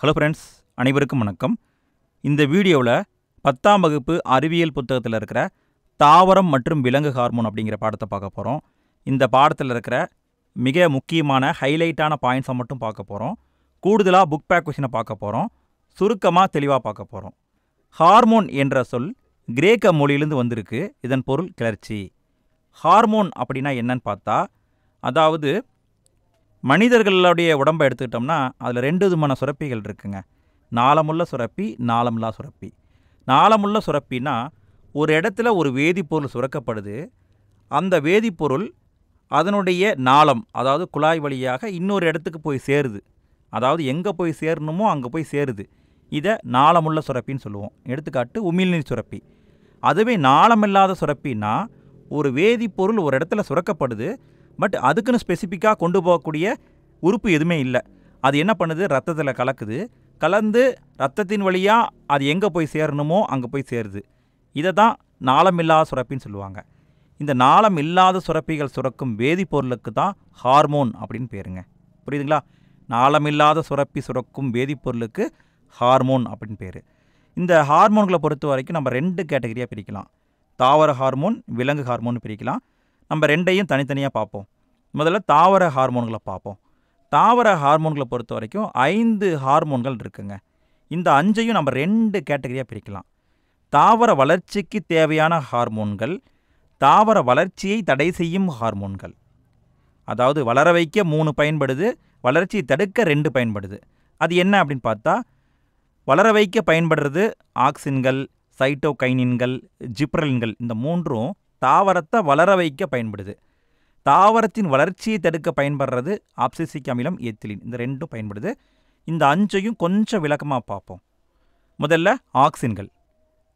Hello friends, அனைவருக்கும் வணக்கம். இந்த வீடியோவில் 10ஆம் வகுப்பு அறிவியல் புத்தகத்தில் இருக்கிற தாவரம் மற்றும் விலங்கு ஹார்மோன் அப்படிங்கிற பாடத்தை பார்க்க போகிறோம். இந்த பாடத்தில் இருக்கிற மிக முக்கியமான ஹைலைட்டான பாயிண்ட்ஸை மட்டும் பார்க்க போகிறோம். கூடுதலாக புக் பேக் கொஷினை பார்க்க போகிறோம். சுருக்கமாக தெளிவாக பார்க்க போகிறோம். ஹார்மோன் என்ற சொல் கிரேக்க மொழியிலிருந்து வந்திருக்கு. இதன் பொருள் கிளர்ச்சி. ஹார்மோன் அப்படின்னா என்னன்னு பார்த்தா, அதாவது மனிதர்களுடைய உடம்பை எடுத்துக்கிட்டோம்னா அதில் 2 விதமான சுரப்பிகள் இருக்குங்க. நாளமுள்ள சுரப்பி, நாளமில்லா சுரப்பி. நாளமுள்ள சுரப்பின்னா ஒரு இடத்துல ஒரு வேதிப்பொருள் சுரக்கப்படுது. அந்த வேதிப்பொருள் அதனுடைய நாளம், அதாவது குழாய் வழியாக இன்னொரு இடத்துக்கு போய் சேருது. அதாவது எங்கே போய் சேரணுமோ அங்கே போய் சேருது. இதை நாளமுள்ள சுரப்பின்னு சொல்லுவோம். எடுத்துக்காட்டு உமிழ்நீர் சுரப்பி. அதுவே நாளமில்லாத சுரப்பின்னா ஒரு வேதிப்பொருள் ஒரு இடத்துல சுரக்கப்படுது. பட் அதுக்குன்னு ஸ்பெசிஃபிக்காக கொண்டு போகக்கூடிய உறுப்பு எதுவுமே இல்லை. அது என்ன பண்ணுது, ரத்தத்தில் கலக்குது. கலந்து ரத்தத்தின் வழியாக அது எங்கே போய் சேரணுமோ அங்கே போய் சேருது. இதை தான் நாளமில்லாத சுரப்பின்னு சொல்லுவாங்க. இந்த நாளம் இல்லாத சுரப்பிகள் சுரக்கும் வேதிப்பொருளுக்கு தான் ஹார்மோன் அப்படின்னு பேருங்க. புரியுதுங்களா? நாளமில்லாத சுரப்பி சுரக்கும் வேதிப்பொருளுக்கு ஹார்மோன் அப்படின்னு பேர். இந்த ஹார்மோன்களை பொறுத்த வரைக்கும் நம்ம 2 கேட்டகரியாக பிரிக்கலாம். தாவர ஹார்மோன், விலங்கு ஹார்மோன் பிரிக்கலாம். நம்ம 2ஐயும் தனித்தனியாக பார்ப்போம். முதல்ல தாவர ஹார்மோன்களை பார்ப்போம். தாவர ஹார்மோன்களை பொறுத்த வரைக்கும் 5 ஹார்மோன்கள் இருக்குங்க. இந்த 5ஐயும் நம்ம 2 கேட்டகரியாக பிரிக்கலாம். தாவர வளர்ச்சிக்கு தேவையான ஹார்மோன்கள், தாவர வளர்ச்சியை தடை செய்யும் ஹார்மோன்கள். அதாவது வளர வைக்க 3 பயன்படுது, வளர்ச்சியை தடுக்க 2 பயன்படுது. அது என்ன அப்படின்னு பார்த்தா, வளர வைக்க பயன்படுறது ஆக்சின்கள், சைட்டோகைனின்கள், ஜிப்ரலின்கள். இந்த 3ம் தாவரத்தை வளர வைக்க பயன்படுது. தாவரத்தின் வளர்ச்சியை தடுக்க பயன்படுறது ஆப்சிசிக் அமிலம், எத்திலின். இந்த 2ம் பயன்படுது. இந்த 5ஐயும் கொஞ்சம் விளக்கமாக பார்ப்போம். முதல்ல ஆக்சின்கள்.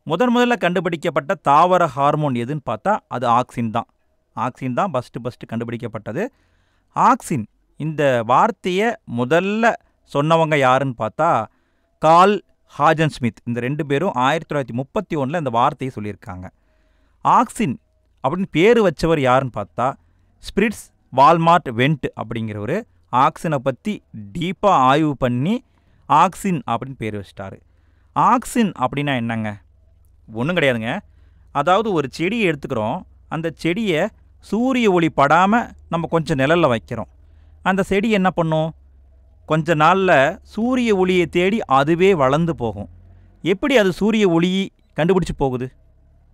முதல்ல கண்டுபிடிக்கப்பட்ட தாவர ஹார்மோன் எதுன்னு பார்த்தா அது ஆக்சின் தான். ஆக்சின் தான் ஃபஸ்ட்டு கண்டுபிடிக்கப்பட்டது. ஆக்சின் இந்த வார்த்தையை முதல்ல சொன்னவங்க யாருன்னு பார்த்தா கார்ல் ஹாஜன்ஸ்மித். இந்த 2 பேரும் 1931 இந்த வார்த்தையை சொல்லியிருக்காங்க. ஆக்சின் அப்படின்னு பேர் வச்சவர் யாருன்னு பார்த்தா ஸ்பிரிட்ஸ் வால்மார்ட் வென்ட் அப்படிங்கிறவர் ஆக்சினை பற்றி டீப்பாக ஆய்வு பண்ணி ஆக்சின் அப்படின்னு பேர் வச்சிட்டாரு. ஆக்சின் அப்படின்னா என்னங்க? ஒன்றும் கிடையாதுங்க. அதாவது ஒரு செடியை எடுத்துக்கிறோம். அந்த செடியை சூரிய ஒளி படாமல் நம்ம கொஞ்சம் நிழலில் வைக்கிறோம். அந்த செடி என்ன பண்ணும்? கொஞ்ச நாளில் சூரிய ஒளியை தேடி அதுவே வளர்ந்து போகும். எப்படி அது சூரிய ஒளி கண்டுபிடிச்சி போகுது?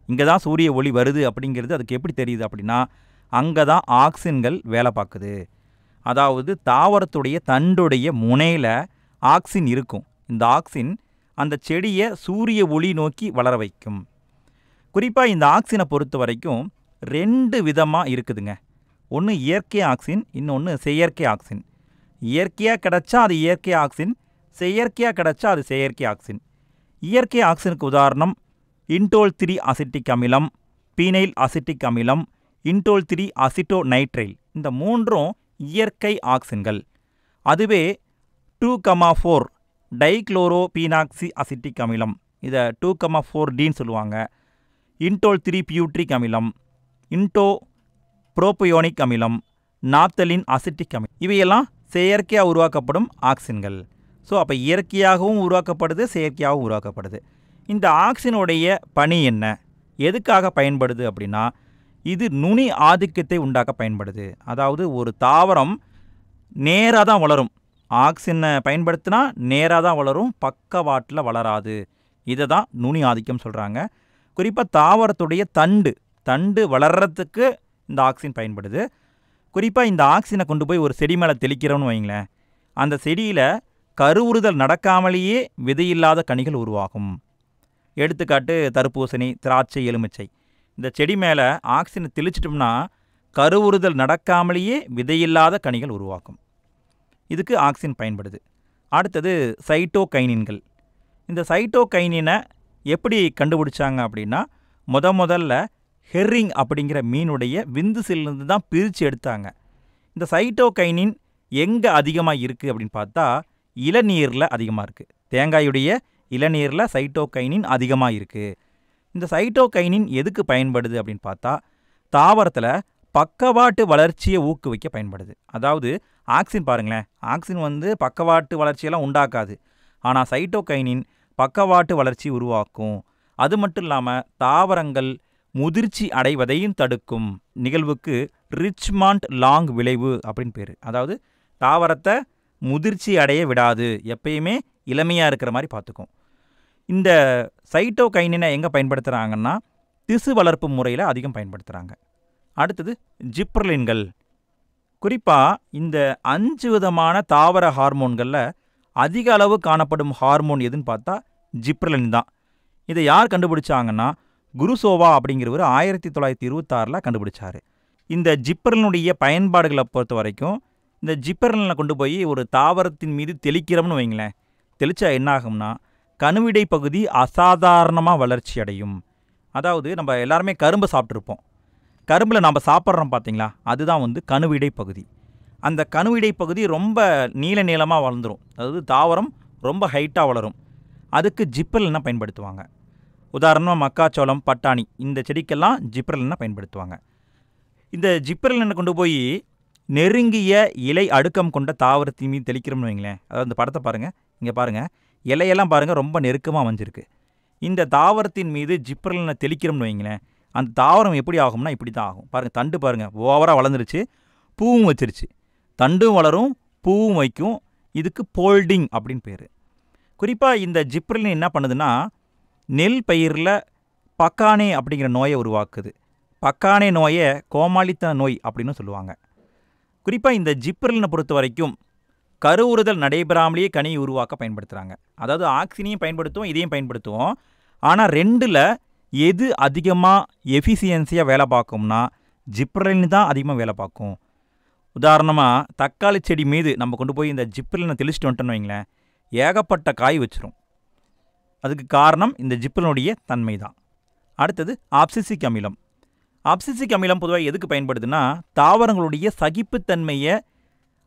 இங்கே தான் சூரிய ஒளி வருது அப்படிங்கிறது அதுக்கு எப்படி தெரியுது அப்படின்னா, அங்கே தான் ஆக்சின்கள் வேலை பார்க்குது. அதாவது தாவரத்துடைய தண்டுடைய முனையில் ஆக்சின் இருக்கும். இந்த ஆக்சின் அந்த செடியை சூரிய ஒளி நோக்கி வளர வைக்கும். குறிப்பாக இந்த ஆக்சினை பொறுத்த வரைக்கும் 2 விதமாக இருக்குதுங்க. ஒன்று இயற்கை ஆக்சின், இன்னொன்று செயற்கை ஆக்சின். இயற்கையாக கிடச்சா அது இயற்கை ஆக்சின், செயற்கையாக கிடச்சா அது செயற்கை ஆக்சின். இயற்கை ஆக்சினுக்கு உதாரணம் இன்டோல் 3 அசிட்டிக் அமிலம், பீனைல் அசிட்டிக் அமிலம், இன்டோல் 3 அசிட்டோநைட்ரைல். இந்த 3ம் இயற்கை ஆக்சின்கள். அதுவே 2,4 டைக்ளோரோபீனாக்சி அசிட்டிக் அமிலம், இதை 2,4-டின்னு சொல்லுவாங்க. இன்டோல் 3 பியூட்ரிக் அமிலம், இன்டோ புரோபியோனிக் அமிலம், நாப்தலின் அசிட்டிக் அமிலம். இவையெல்லாம் செயற்கையாக உருவாக்கப்படும் ஆக்சின்கள். ஸோ அப்போ இயற்கையாகவும் உருவாக்கப்படுது, செயற்கையாகவும் உருவாக்கப்படுது. இந்த ஆக்சினுடைய பணி என்ன, எதுக்காக பயன்படுது அப்படின்னா, இது நுனி ஆதிக்கத்தை உண்டாக்க பயன்படுது. அதாவது ஒரு தாவரம் நேராக தான் வளரும். ஆக்சினை பயன்படுத்தினா நேராக தான் வளரும், பக்கவாட்டில் வளராது. இதை தான் நுனி ஆதிக்கம் சொல்கிறாங்க. குறிப்பாக தாவரத்துடைய தண்டு வளர்கிறதுக்கு இந்த ஆக்சின் பயன்படுது. குறிப்பாக இந்த ஆக்சினை கொண்டு போய் ஒரு செடி மேலே தெளிக்கிறோன்னு வைங்களேன், அந்த செடியில் கருவுறுதல் நடக்காமலேயே விதையில்லாத கனிகள் உருவாகும். எடுத்துக்காட்டு தர்பூசணி, திராட்சை, எலுமிச்சை. இந்த செடி மேலே ஆக்சினை தெளிச்சிட்டோம்னா கருவுறுதல் நடக்காமலேயே விதையில்லாத கனிகள் உருவாக்கும். இதுக்கு ஆக்சின் பயன்படுது. அடுத்தது சைட்டோகைனின்கள். இந்த சைட்டோகைனினை எப்படி கண்டுபிடிச்சாங்க அப்படின்னா, முதல்ல ஹெர்ரிங் அப்படிங்கிற மீனுடைய விந்து செல்லிருந்து தான் பிரித்து எடுத்தாங்க. இந்த சைட்டோகைனின் எங்கே அதிகமாக இருக்குது அப்படின்னு பார்த்தா இளநீரில் அதிகமாக இருக்குது. தேங்காயுடைய இளநீரில் சைட்டோகைனின் அதிகமாக இருக்குது. இந்த சைட்டோகைனின் எதுக்கு பயன்படுது அப்படின்னு பார்த்தா தாவரத்தில் பக்கவாட்டு வளர்ச்சியை ஊக்குவிக்க பயன்படுது. அதாவது ஆக்சின் பாருங்களேன், ஆக்சின் பக்கவாட்டு வளர்ச்சியெல்லாம் உண்டாக்காது. ஆனால் சைட்டோகைனின் பக்கவாட்டு வளர்ச்சி உருவாக்கும். அது மட்டும் இல்லாமல் தாவரங்கள் முதிர்ச்சி அடைவதையும் தடுக்கும் நிகழ்வுக்கு ரிச்மாண்ட் லாங் விளைவு அப்படின்னு பேர். அதாவது தாவரத்தை முதிர்ச்சி அடைய விடாது, எப்பயுமே இளமையாக இருக்கிற மாதிரி பார்த்துக்கும். இந்த சைட்டோகைனினை எங்கே பயன்படுத்துகிறாங்கன்னா திசு வளர்ப்பு முறையில் அதிகம் பயன்படுத்துகிறாங்க. அடுத்தது ஜிப்ரலின்கள். குறிப்பாக இந்த 5 விதமான தாவர ஹார்மோன்களில் அதிக அளவு காணப்படும் ஹார்மோன் எதுன்னு பார்த்தா ஜிப்ரலின் தான். இதை யார் கண்டுபிடிச்சாங்கன்னா குருசோவா அப்படிங்கிறவர் 1926 கண்டுபிடிச்சார். இந்த ஜிப்ரலினுடைய பயன்பாடுகளை பொறுத்த வரைக்கும் இந்த ஜிப்ரலினை கொண்டு போய் ஒரு தாவரத்தின் மீது தெளிக்கிறோம்னு வைங்களேன், தெளித்தா என்ன ஆகும்னா கணுவிடை பகுதி அசாதாரணமாக வளர்ச்சி அடையும். அதாவது நம்ம எல்லாருமே கரும்பு சாப்பிட்ருப்போம். கரும்பில் நம்ம சாப்பிட்றோம் பார்த்தீங்களா, அதுதான் வந்து கணுவிடை பகுதி. அந்த கணுவிடை பகுதி ரொம்ப நீளமாக வளர்ந்துடும். அதாவது தாவரம் ரொம்ப ஹைட்டாக வளரும். அதுக்கு ஜிப்ரலினை பயன்படுத்துவாங்க. உதாரணமாக மக்காச்சோளம், பட்டாணி இந்த செடிக்கெல்லாம் ஜிப்ரலினை பயன்படுத்துவாங்க. இந்த ஜிப்ரலினை கொண்டு போய் நெருங்கிய இலை அடுக்கம் கொண்ட தாவரத்தின் மீது தெளிக்கிறோம்னு வைங்களேன். அதாவது இந்த படத்தை பாருங்கள், இங்கே பாருங்கள், இலையெல்லாம் பாருங்கள் ரொம்ப நெருக்கமாக அமைஞ்சிருக்கு. இந்த தாவரத்தின் மீது ஜிப்ரலினை தெளிக்கிறோம்னு வைங்களேன், அந்த தாவரம் எப்படி ஆகும்னா இப்படி தான் ஆகும். பாருங்கள், தண்டு பாருங்கள் ஓவராக வளர்ந்துருச்சு, பூவும் வச்சிருச்சு. தண்டும் வளரும், பூவும் வைக்கும். இதுக்கு போல்டிங் அப்படின்னு பேர். குறிப்பாக இந்த ஜிப்ரலின் என்ன பண்ணுதுன்னா நெல் பயிரில் பக்கானே அப்படிங்கிற நோயை உருவாக்குது. பக்கானே நோயை கோமாளித்தன நோய் அப்படின்னு சொல்லுவாங்க. குறிப்பாக இந்த ஜிப்ரலினை பொறுத்த வரைக்கும் கருவுறுதல் நடைபெறாமலேயே கனியை உருவாக்க பயன்படுத்துகிறாங்க. அதாவது ஆக்சினையும் பயன்படுத்துவோம், இதையும் பயன்படுத்துவோம். ஆனால் 2ல் எது அதிகமாக எஃபிசியன்சியாக வேலை பார்க்கும்னா ஜிப்ரலின் தான் அதிகமாக வேலை பார்க்கும். உதாரணமாக தக்காளி செடி மீது நம்ம கொண்டு போய் இந்த ஜிப்ரலினை தெளிச்சிட்டு வந்துட்டோன்னு வைங்களேன், ஏகப்பட்ட காய் வச்சிரும். அதுக்கு காரணம் இந்த ஜிப்ரலினுடைய தன்மை தான். அடுத்தது ஆப்சிசிக் அமிலம். ஆப்சிசிக் அமிலம் பொதுவாக எதுக்கு பயன்படுதுன்னா தாவரங்களுடைய சகிப்புத்தன்மையை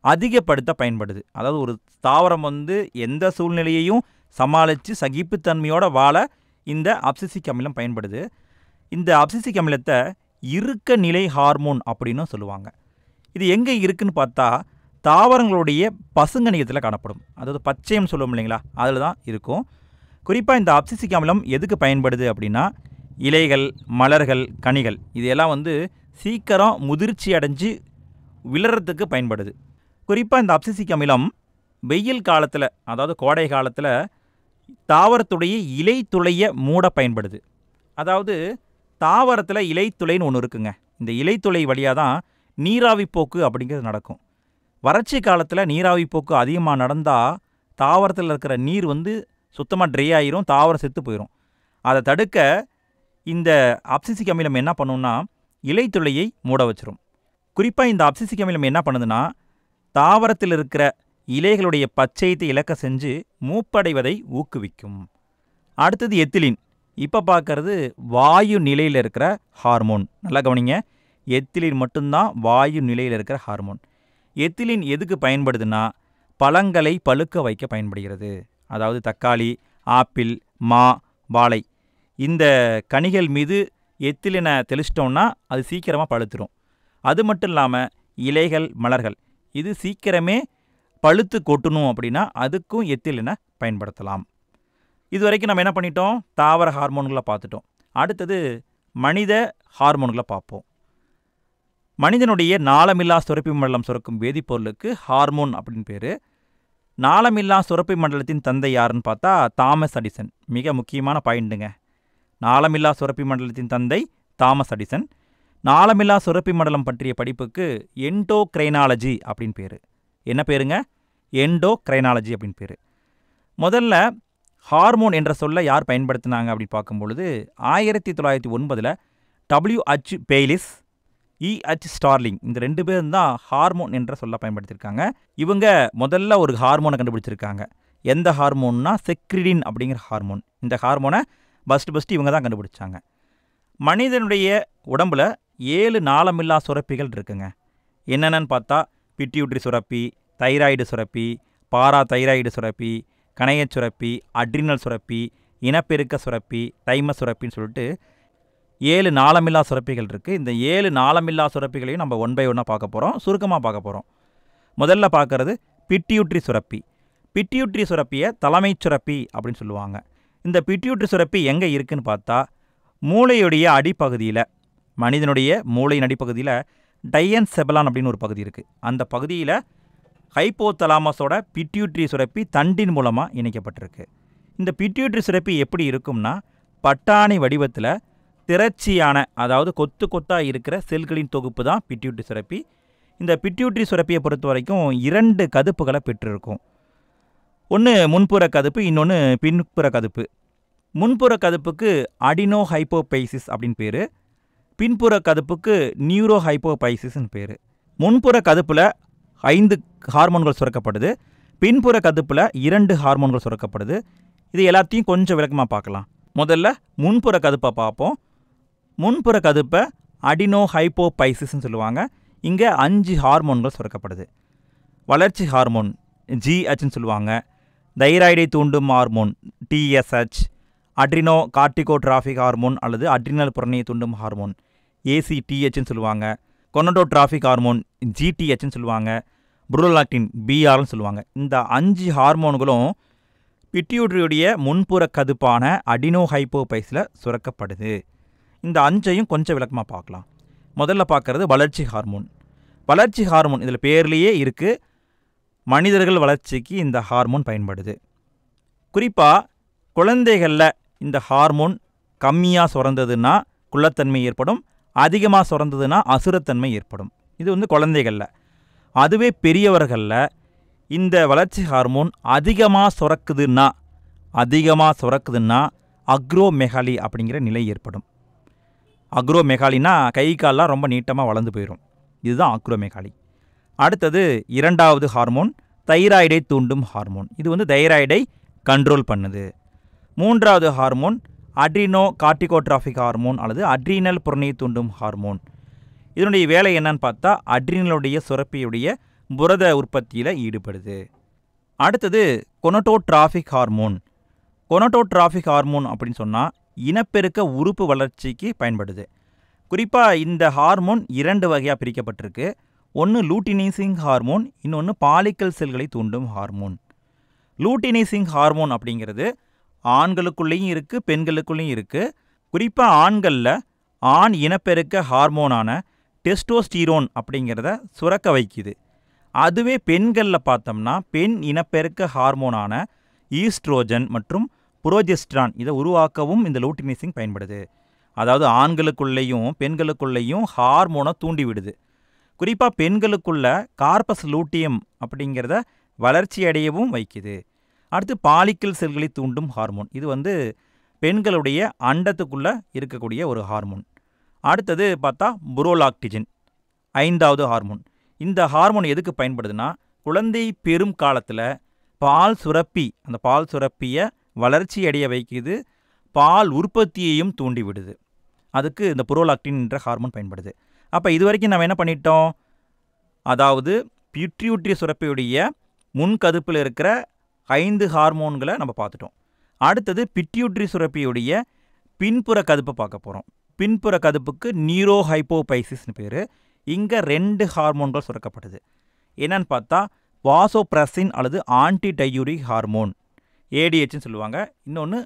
அதிகப்படுத்த பயன்படுது. அதாவது ஒரு தாவரம் வந்து எந்த சூழ்நிலையையும் சமாளித்து சகிப்புத்தன்மையோட வாழ இந்த ஆப்சிசிக் அமிலம் பயன்படுது. இந்த ஆப்சிசிக் அமிலத்தை இறுக்க நிலை ஹார்மோன் அப்படின்னு சொல்லுவாங்க. இது எங்கே இருக்குதுன்னு பார்த்தா தாவரங்களுடைய பசுங்கனியத்தில் காணப்படும். அதாவது பச்சையம் சொல்லுவோம் இல்லைங்களா, அதில் தான் இருக்கும். குறிப்பாக இந்த ஆப்சிசிக் அமிலம் எதுக்கு பயன்படுது அப்படின்னா இலைகள், மலர்கள், கனிகள் இதெல்லாம் வந்து சீக்கிரம் முதிர்ச்சி அடைஞ்சு விளறதுக்கு பயன்படுது. குறிப்பாக இந்த ஆப்சிசிக் அமிலம் வெயில் காலத்தில், அதாவது கோடை காலத்தில் தாவரத்துடைய இலை துளையை மூட பயன்படுது. அதாவது தாவரத்தில் இலைத்துளைன்னு ஒன்று இருக்குங்க. இந்த இலைத்துளை வழியாக தான் நீராவி போக்கு அப்படிங்கிறது நடக்கும். வறட்சி காலத்தில் நீராவி போக்கு அதிகமாக நடந்தால் தாவரத்தில் இருக்கிற நீர் வந்து சுத்தமாக ட்ரை ஆகிரும், தாவரம் செத்து போயிடும். அதை தடுக்க இந்த ஆப்சிசிக் அமிலம் என்ன பண்ணுன்னா இலைத்துளையை மூட வச்சிரும். குறிப்பாக இந்த ஆப்சிசிக் அமிலம் என்ன பண்ணுதுன்னா தாவரத்தில் இருக்கிற இலைகளுடைய பச்சையத்தை இழக்க செஞ்சு மூப்படைவதை ஊக்குவிக்கும். அடுத்தது எத்திலின். இப்போ பார்க்கறது வாயு நிலையில் இருக்கிற ஹார்மோன். நல்லா கவனிங்க, எத்திலின் மட்டும்தான் வாயு நிலையில் இருக்கிற ஹார்மோன். எத்திலின் எதுக்கு பயன்படுதுன்னா பழங்களை பழுக்க வைக்க பயன்படுகிறது. அதாவது தக்காளி, ஆப்பிள், மா, வாழை இந்த கனிகள் மீது எத்திலினை தெளிச்சிட்டோம்னா அது சீக்கிரமாக பழுத்துரும். அது மட்டும் இல்லாமல் இலைகள், மலர்கள் இது சீக்கிரமே பழுத்து கொட்டணும் அப்படின்னா அதுக்கும் எத்திலினை பயன்படுத்தலாம். இது வரைக்கும் நம்ம என்ன பண்ணிட்டோம், தாவர ஹார்மோன்களை பார்த்துட்டோம். அடுத்தது மனித ஹார்மோன்களை பார்ப்போம். மனிதனுடைய நாளமில்லா சுரப்பி மண்டலம் சுரக்கும் வேதிப்பொருளுக்கு ஹார்மோன் அப்படின்னு பேர். நாளமில்லா சுரப்பி மண்டலத்தின் தந்தை யாருன்னு பார்த்தா தாமஸ் அடிசன். மிக முக்கியமான பாயிண்ட்டுங்க. நாளமில்லா சுரப்பி மண்டலத்தின் தந்தை தாமஸ் அடிசன். நாளமில்லா சுரப்பி மண்டலம் பற்றிய படிப்புக்கு எண்டோக்ரைனாலஜி அப்படின்னு பேர். என்ன பேருங்க? எண்டோக்ரைனாலஜி அப்படின்னு பேர். முதல்ல ஹார்மோன் என்ற சொல்லை யார் பயன்படுத்தினாங்க அப்படின்னு பார்க்கும்பொழுது 1909 WH பெய்லிஸ், EH ஸ்டார்லிங் இந்த 2 பேரும் தான் ஹார்மோன் என்ற சொல்ல பயன்படுத்தியிருக்காங்க. இவங்க முதல்ல ஒரு ஹார்மோனை கண்டுபிடிச்சிருக்காங்க. எந்த ஹார்மோன்னா செக்ரிடின் அப்படிங்கிற ஹார்மோன். இந்த ஹார்மோனை ஃபஸ்ட்டு இவங்க தான் கண்டுபிடிச்சாங்க. மனிதனுடைய உடம்பில் 7 நாளமில்லா சுரப்பிகள் இருக்குங்க. என்னென்னு பார்த்தா பிட்யூட்ரி சுரப்பி, தைராய்டு சுரப்பி, பாரா தைராய்டு சுரப்பி, கணையச் சுரப்பி, அட்ரினல் சுரப்பி, இனப்பெருக்க சுரப்பி, தைம சுரப்பின்னு சொல்லிட்டு 7 நாளமில்லா சுரப்பிகள் இருக்குது. இந்த 7 நாளமில்லா சுரப்பிகளையும் நம்ம 1 by 1 பார்க்க போகிறோம், சுருக்கமாக பார்க்க போகிறோம். முதல்ல பார்க்குறது பிட்யூட்ரி சுரப்பி. பிட்யூட்ரி சுரப்பியை தலைமைச் சுரப்பி அப்படின்னு சொல்லுவாங்க. இந்த பிட்யூட்ரி சுரப்பி எங்கே இருக்குதுன்னு பார்த்தா மூளையுடைய அடிப்பகுதியில், மனிதனுடைய மூளையின் அடிப்பகுதியில் டையன்செபலான் அப்படின்னு ஒரு பகுதி இருக்குது. அந்த பகுதியில் ஹைப்போதலாமஸோட பிட்யூட்ரி சுரப்பி தண்டின் மூலமாக இணைக்கப்பட்டிருக்கு. இந்த பிட்யூட்ரி சுரப்பி எப்படி இருக்கும்னா பட்டாணி வடிவத்தில் திரட்சியான, அதாவது கொத்து கொத்தாக இருக்கிற செல்களின் தொகுப்பு தான் பிட்யூட்ரி சுரப்பி. இந்த பிட்யூட்ரி சுரப்பியை பொறுத்த வரைக்கும் 2 கதுப்புகளை பெற்றிருக்கும். ஒன்று முன்புற கதுப்பு, இன்னொன்று பின்புற கதுப்பு. முன்புற கதுப்புக்கு அடினோ ஹைப்போபைசிஸ் அப்படின்னு பேர், பின்புற கதுப்புக்கு நியூரோ ஹைப்போபைசிஸ்ன்னு பேர். முன்புற கதுப்பில் 5 ஹார்மோன்கள் சுரக்கப்படுது, பின்புற கதுப்பில் 2 ஹார்மோன்கள் சுரக்கப்படுது. இது எல்லாத்தையும் கொஞ்சம் விளக்கமாக பார்க்கலாம். முதல்ல முன்புற கதுப்பை பார்ப்போம். முன்புற கதுப்பை அடினோ ஹைப்போபைசிஸ்ன்னு சொல்லுவாங்க. இங்கே 5 ஹார்மோன்கள் சுரக்கப்படுது. வளர்ச்சி ஹார்மோன் GHன்னு சொல்லுவாங்க, தைராய்டை தூண்டும் hormone TSH, Adreno corticotrophic hormone அல்லது அட்ரினல் புரணியை தூண்டும் ஹார்மோன் ACTHன்னு சொல்லுவாங்க, கொனடோட்ராஃபிக் ஹார்மோன் GTHன்னு சொல்லுவாங்க, புரோலாக்டின் BRன்னு சொல்லுவாங்க. இந்த 5 ஹார்மோன்களும் பிட்யூட்ரியுடைய முன்புற கதுப்பான அடினோ ஹைப்போபைஸில் சுரக்கப்படுது. இந்த 5ஐயும் கொஞ்சம் விளக்கமாக பார்க்கலாம். முதல்ல பார்க்குறது வளர்ச்சி ஹார்மோன். வளர்ச்சி ஹார்மோன் இதில் பேர்லேயே இருக்குது, மனிதர்கள் வளர்ச்சிக்கு இந்த ஹார்மோன் பயன்படுது. குறிப்பாக குழந்தைகளில் இந்த ஹார்மோன் கம்மியாக சுரந்ததுன்னா குள்ளத்தன்மை ஏற்படும், அதிகமாக சுரந்ததுன்னா அசுரத்தன்மை ஏற்படும். இது குழந்தைகளில். அதுவே பெரியவர்களில் இந்த வளர்ச்சி ஹார்மோன் அதிகமாக சுரக்குதுன்னா அக்ரோமெகாலி அப்படிங்கிற நிலை ஏற்படும். அக்ரோமெகாலினா கை கால்லாம் ரொம்ப நீட்டமாக வளர்ந்து போயிடும். இதுதான் அக்ரோமெகாலி. அடுத்தது 2வது ஹார்மோன் தைராய்டை தூண்டும் ஹார்மோன். இது தைராய்டை கண்ட்ரோல் பண்ணுது. 3வது ஹார்மோன் அட்ரினோ கார்டிகோட்ராஃபிக் ஹார்மோன் அல்லது அட்ரினல் புரணியை தூண்டும் ஹார்மோன். இதனுடைய வேலை என்னன்னு பார்த்தா அட்ரினலுடைய சுரப்பியுடைய புரத உற்பத்தியில் ஈடுபடுது. அடுத்தது கொனடோட்ராஃபிக் ஹார்மோன். கொனடோட்ராஃபிக் ஹார்மோன் அப்படின்னு சொன்னால் இனப்பெருக்க உறுப்பு வளர்ச்சிக்கு பயன்படுது. குறிப்பாக இந்த ஹார்மோன் 2 வகையாக பிரிக்கப்பட்டிருக்கு. ஒன்று லூட்டினைசிங் ஹார்மோன், இன்னொன்று பாலிக்கல் செல்களை தூண்டும் ஹார்மோன். லூட்டினைசிங் ஹார்மோன் அப்படிங்கிறது ஆண்களுக்குள்ளேயும் இருக்குது, பெண்களுக்குள்ளேயும் இருக்குது. குறிப்பாக ஆண்களில் ஆண் இனப்பெருக்க ஹார்மோனான டெஸ்டோஸ்டீரோன் அப்படிங்கிறத சுரக்க வைக்குது. அதுவே பெண்களில் பார்த்தோம்னா பெண் இனப்பெருக்க ஹார்மோனான ஈஸ்ட்ரோஜன் மற்றும் புரோஜெஸ்ட்ரான் இதை உருவாக்கவும் இந்த லூட்டினைசிங் பயன்படுது. அதாவது ஆண்களுக்குள்ளேயும் பெண்களுக்குள்ளேயும் ஹார்மோனை தூண்டி விடுது. குறிப்பாக பெண்களுக்குள்ள கார்பஸ் லூட்டியம் அப்படிங்கிறத வளர்ச்சி அடையவும் வைக்குது. அடுத்து பாலிக்கல் செல்களை தூண்டும் ஹார்மோன். இது பெண்களுடைய அண்டத்துக்குள்ளே இருக்கக்கூடிய ஒரு ஹார்மோன். அடுத்தது பார்த்தா புரோலாக்டிஜன், 5வது ஹார்மோன். இந்த ஹார்மோன் எதுக்கு பயன்படுதுன்னா குழந்தை பெரும் காலத்தில் பால் சுரப்பி, அந்த பால் சுரப்பியை வளர்ச்சி அடைய வைக்குது, பால் உற்பத்தியையும் தூண்டி விடுது. அதுக்கு இந்த புரோலாக்டின் என்ற ஹார்மோன் பயன்படுது. அப்போ இது வரைக்கும் நம்ம என்ன பண்ணிட்டோம், அதாவது பிட்யூட்ரி சுரப்பியுடைய முன்கதுப்பில் இருக்கிற 5 ஹார்மோன்களை நம்ம பார்த்துட்டோம். அடுத்தது பிட்யூட்ரி சுரப்பியுடைய பின்புற கதுப்பை பார்க்க போகிறோம். பின்புற கதுப்புக்கு நியூரோ ஹைப்போபைசிஸ்னு பேர். இங்கே 2 ஹார்மோன்கள் சுரக்கப்படுது. என்னன்னு பார்த்தா வாசோப்ரெசின் அல்லது ஆன்டிடையூரிக் ஹார்மோன் ADHன்னு சொல்லுவாங்க, இன்னொன்று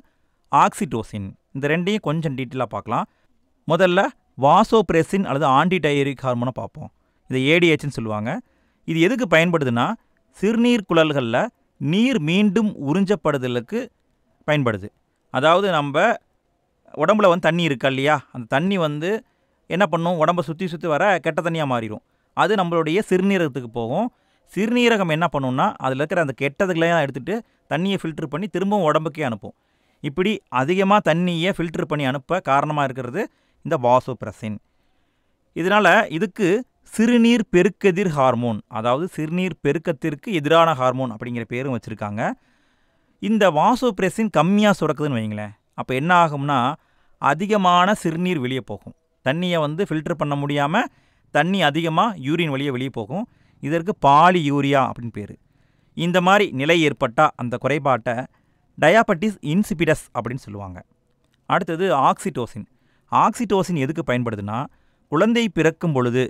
ஆக்சிடோசின். இந்த 2ஐயும் கொஞ்சம் டீட்டெயிலாக பார்க்கலாம். முதல்ல வாசோப்ரெசின் அல்லது ஆன்டிடையூரிக் ஹார்மோனை பார்ப்போம். இதை ADHன்னு சொல்லுவாங்க. இது எதுக்கு பயன்படுதுன்னா சிறுநீர் குழல்களில் நீர் மீண்டும் உறிஞ்சப்படுதலுக்கு பயன்படுது. அதாவது நம்ம உடம்புல தண்ணி இருக்கா இல்லையா, அந்த தண்ணி என்ன பண்ணும், உடம்பை சுற்றி வர கெட்ட தண்ணியாக மாறிடும். அது நம்மளுடைய சிறுநீரகத்துக்கு போகும். சிறுநீரகம் என்ன பண்ணுன்னா அதில் இருக்கிற அந்த கெட்டதுகளையும் எடுத்துகிட்டு தண்ணியை ஃபில்டர் பண்ணி திரும்பவும் உடம்புக்கே அனுப்பும். இப்படி அதிகமாக தண்ணியை ஃபில்டர் பண்ணி அனுப்ப காரணமாக இருக்கிறது இந்த வாசோப்ரெசின். இதனால் இதுக்கு சிறுநீர் பெருக்கெதிர் ஹார்மோன், அதாவது சிறுநீர் பெருக்கத்திற்கு எதிரான ஹார்மோன் அப்படிங்கிற பேரும் வச்சுருக்காங்க. இந்த வாசோப்ரெசின் கம்மியாக சுரக்குதுன்னு வைங்களேன், அப்போ என்ன ஆகும்னா அதிகமான சிறுநீர் வெளியே போகும். தண்ணியை ஃபில்டர் பண்ண முடியாமல் தண்ணி அதிகமாக யூரின் வழியே வெளியே போகும். இதற்கு பாலி யூரியா அப்படின்னு பேர். இந்த மாதிரி நிலை ஏற்பட்டால் அந்த குறைபாட்டை டயாபெட்டிஸ் இன்சிபிடஸ் அப்படின்னு சொல்லுவாங்க. அடுத்தது ஆக்சிடோசின். ஆக்சிடோசின் எதுக்கு பயன்படுதுன்னா குழந்தை பிறக்கும் பொழுது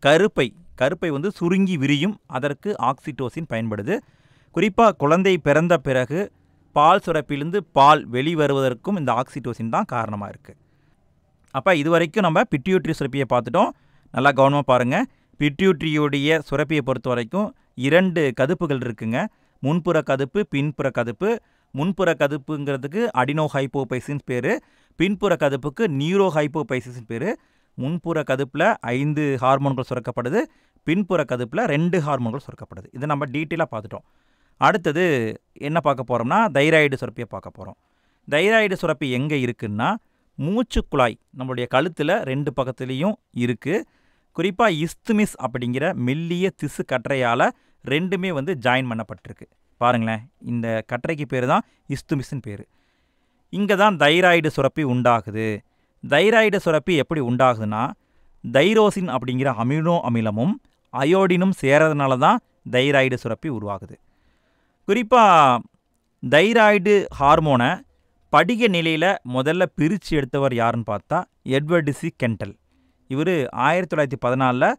கருப்பை சுருங்கி விரியும், அதற்கு ஆக்சிடோசின் பயன்படுது. குறிப்பாக குழந்தை பிறந்த பிறகு பால் சுரப்பிலிருந்து பால் வெளிவருவதற்கும் இந்த ஆக்சிடோசின் தான் காரணமாக இருக்குது. அப்போ இது வரைக்கும் நம்ம பிட்யூட்ரி சுரப்பியை பார்த்துட்டோம். நல்லா கவனமாக பாருங்கள். பிட்யூட்ரியுடைய சுரப்பியை பொறுத்த வரைக்கும் 2 கதுப்புகள் இருக்குங்க. முன்புற கதுப்பு, பின்புற கதுப்பு. முன்புற கதுப்புங்கிறதுக்கு அடினோ ஹைப்போபைசிஸ் பேர், பின்புற கதுப்புக்கு நியூரோ ஹைப்போபைசிஸ் பேர். முன்புற கதுப்பில் 5 ஹார்மோன்கள் சுரக்கப்படுது, பின்புற கதுப்பில் 2 ஹார்மோன்கள் சுரக்கப்படுது. இதை நம்ம டீட்டெயிலாக பார்த்துட்டோம். அடுத்தது என்ன பார்க்க போகிறோம்னா தைராய்டு சுரப்பியை பார்க்க போகிறோம். தைராய்டு சுரப்பி எங்கே இருக்குன்னா மூச்சுக்குழாய் நம்மளுடைய கழுத்தில் 2 பக்கத்துலேயும் இருக்குது. குறிப்பாக இஸ்துமிஸ் அப்படிங்கிற மெல்லிய திசு கற்றையால் 2மே ஜாயின் பண்ணப்பட்டிருக்கு. பாருங்களேன், இந்த கற்றைக்கு பேர் தான் இஸ்துமிஸ்ன்னு பேர். இங்கே தான் தைராய்டு சுரப்பி உண்டாகுது. தைராய்டு சுரப்பி எப்படி உண்டாகுதுன்னா தைரோசின் அப்படிங்கிற அமினோ அமிலமும் அயோடினும் சேரதுனால தான் தைராய்டு சுரப்பி உருவாகுது. குறிப்பாக தைராய்டு ஹார்மோனை படிக நிலையில் முதல்ல பிரித்து எடுத்தவர் யாருன்னு பார்த்தா எட்வர்டு சி கெண்டல். இவர் 1914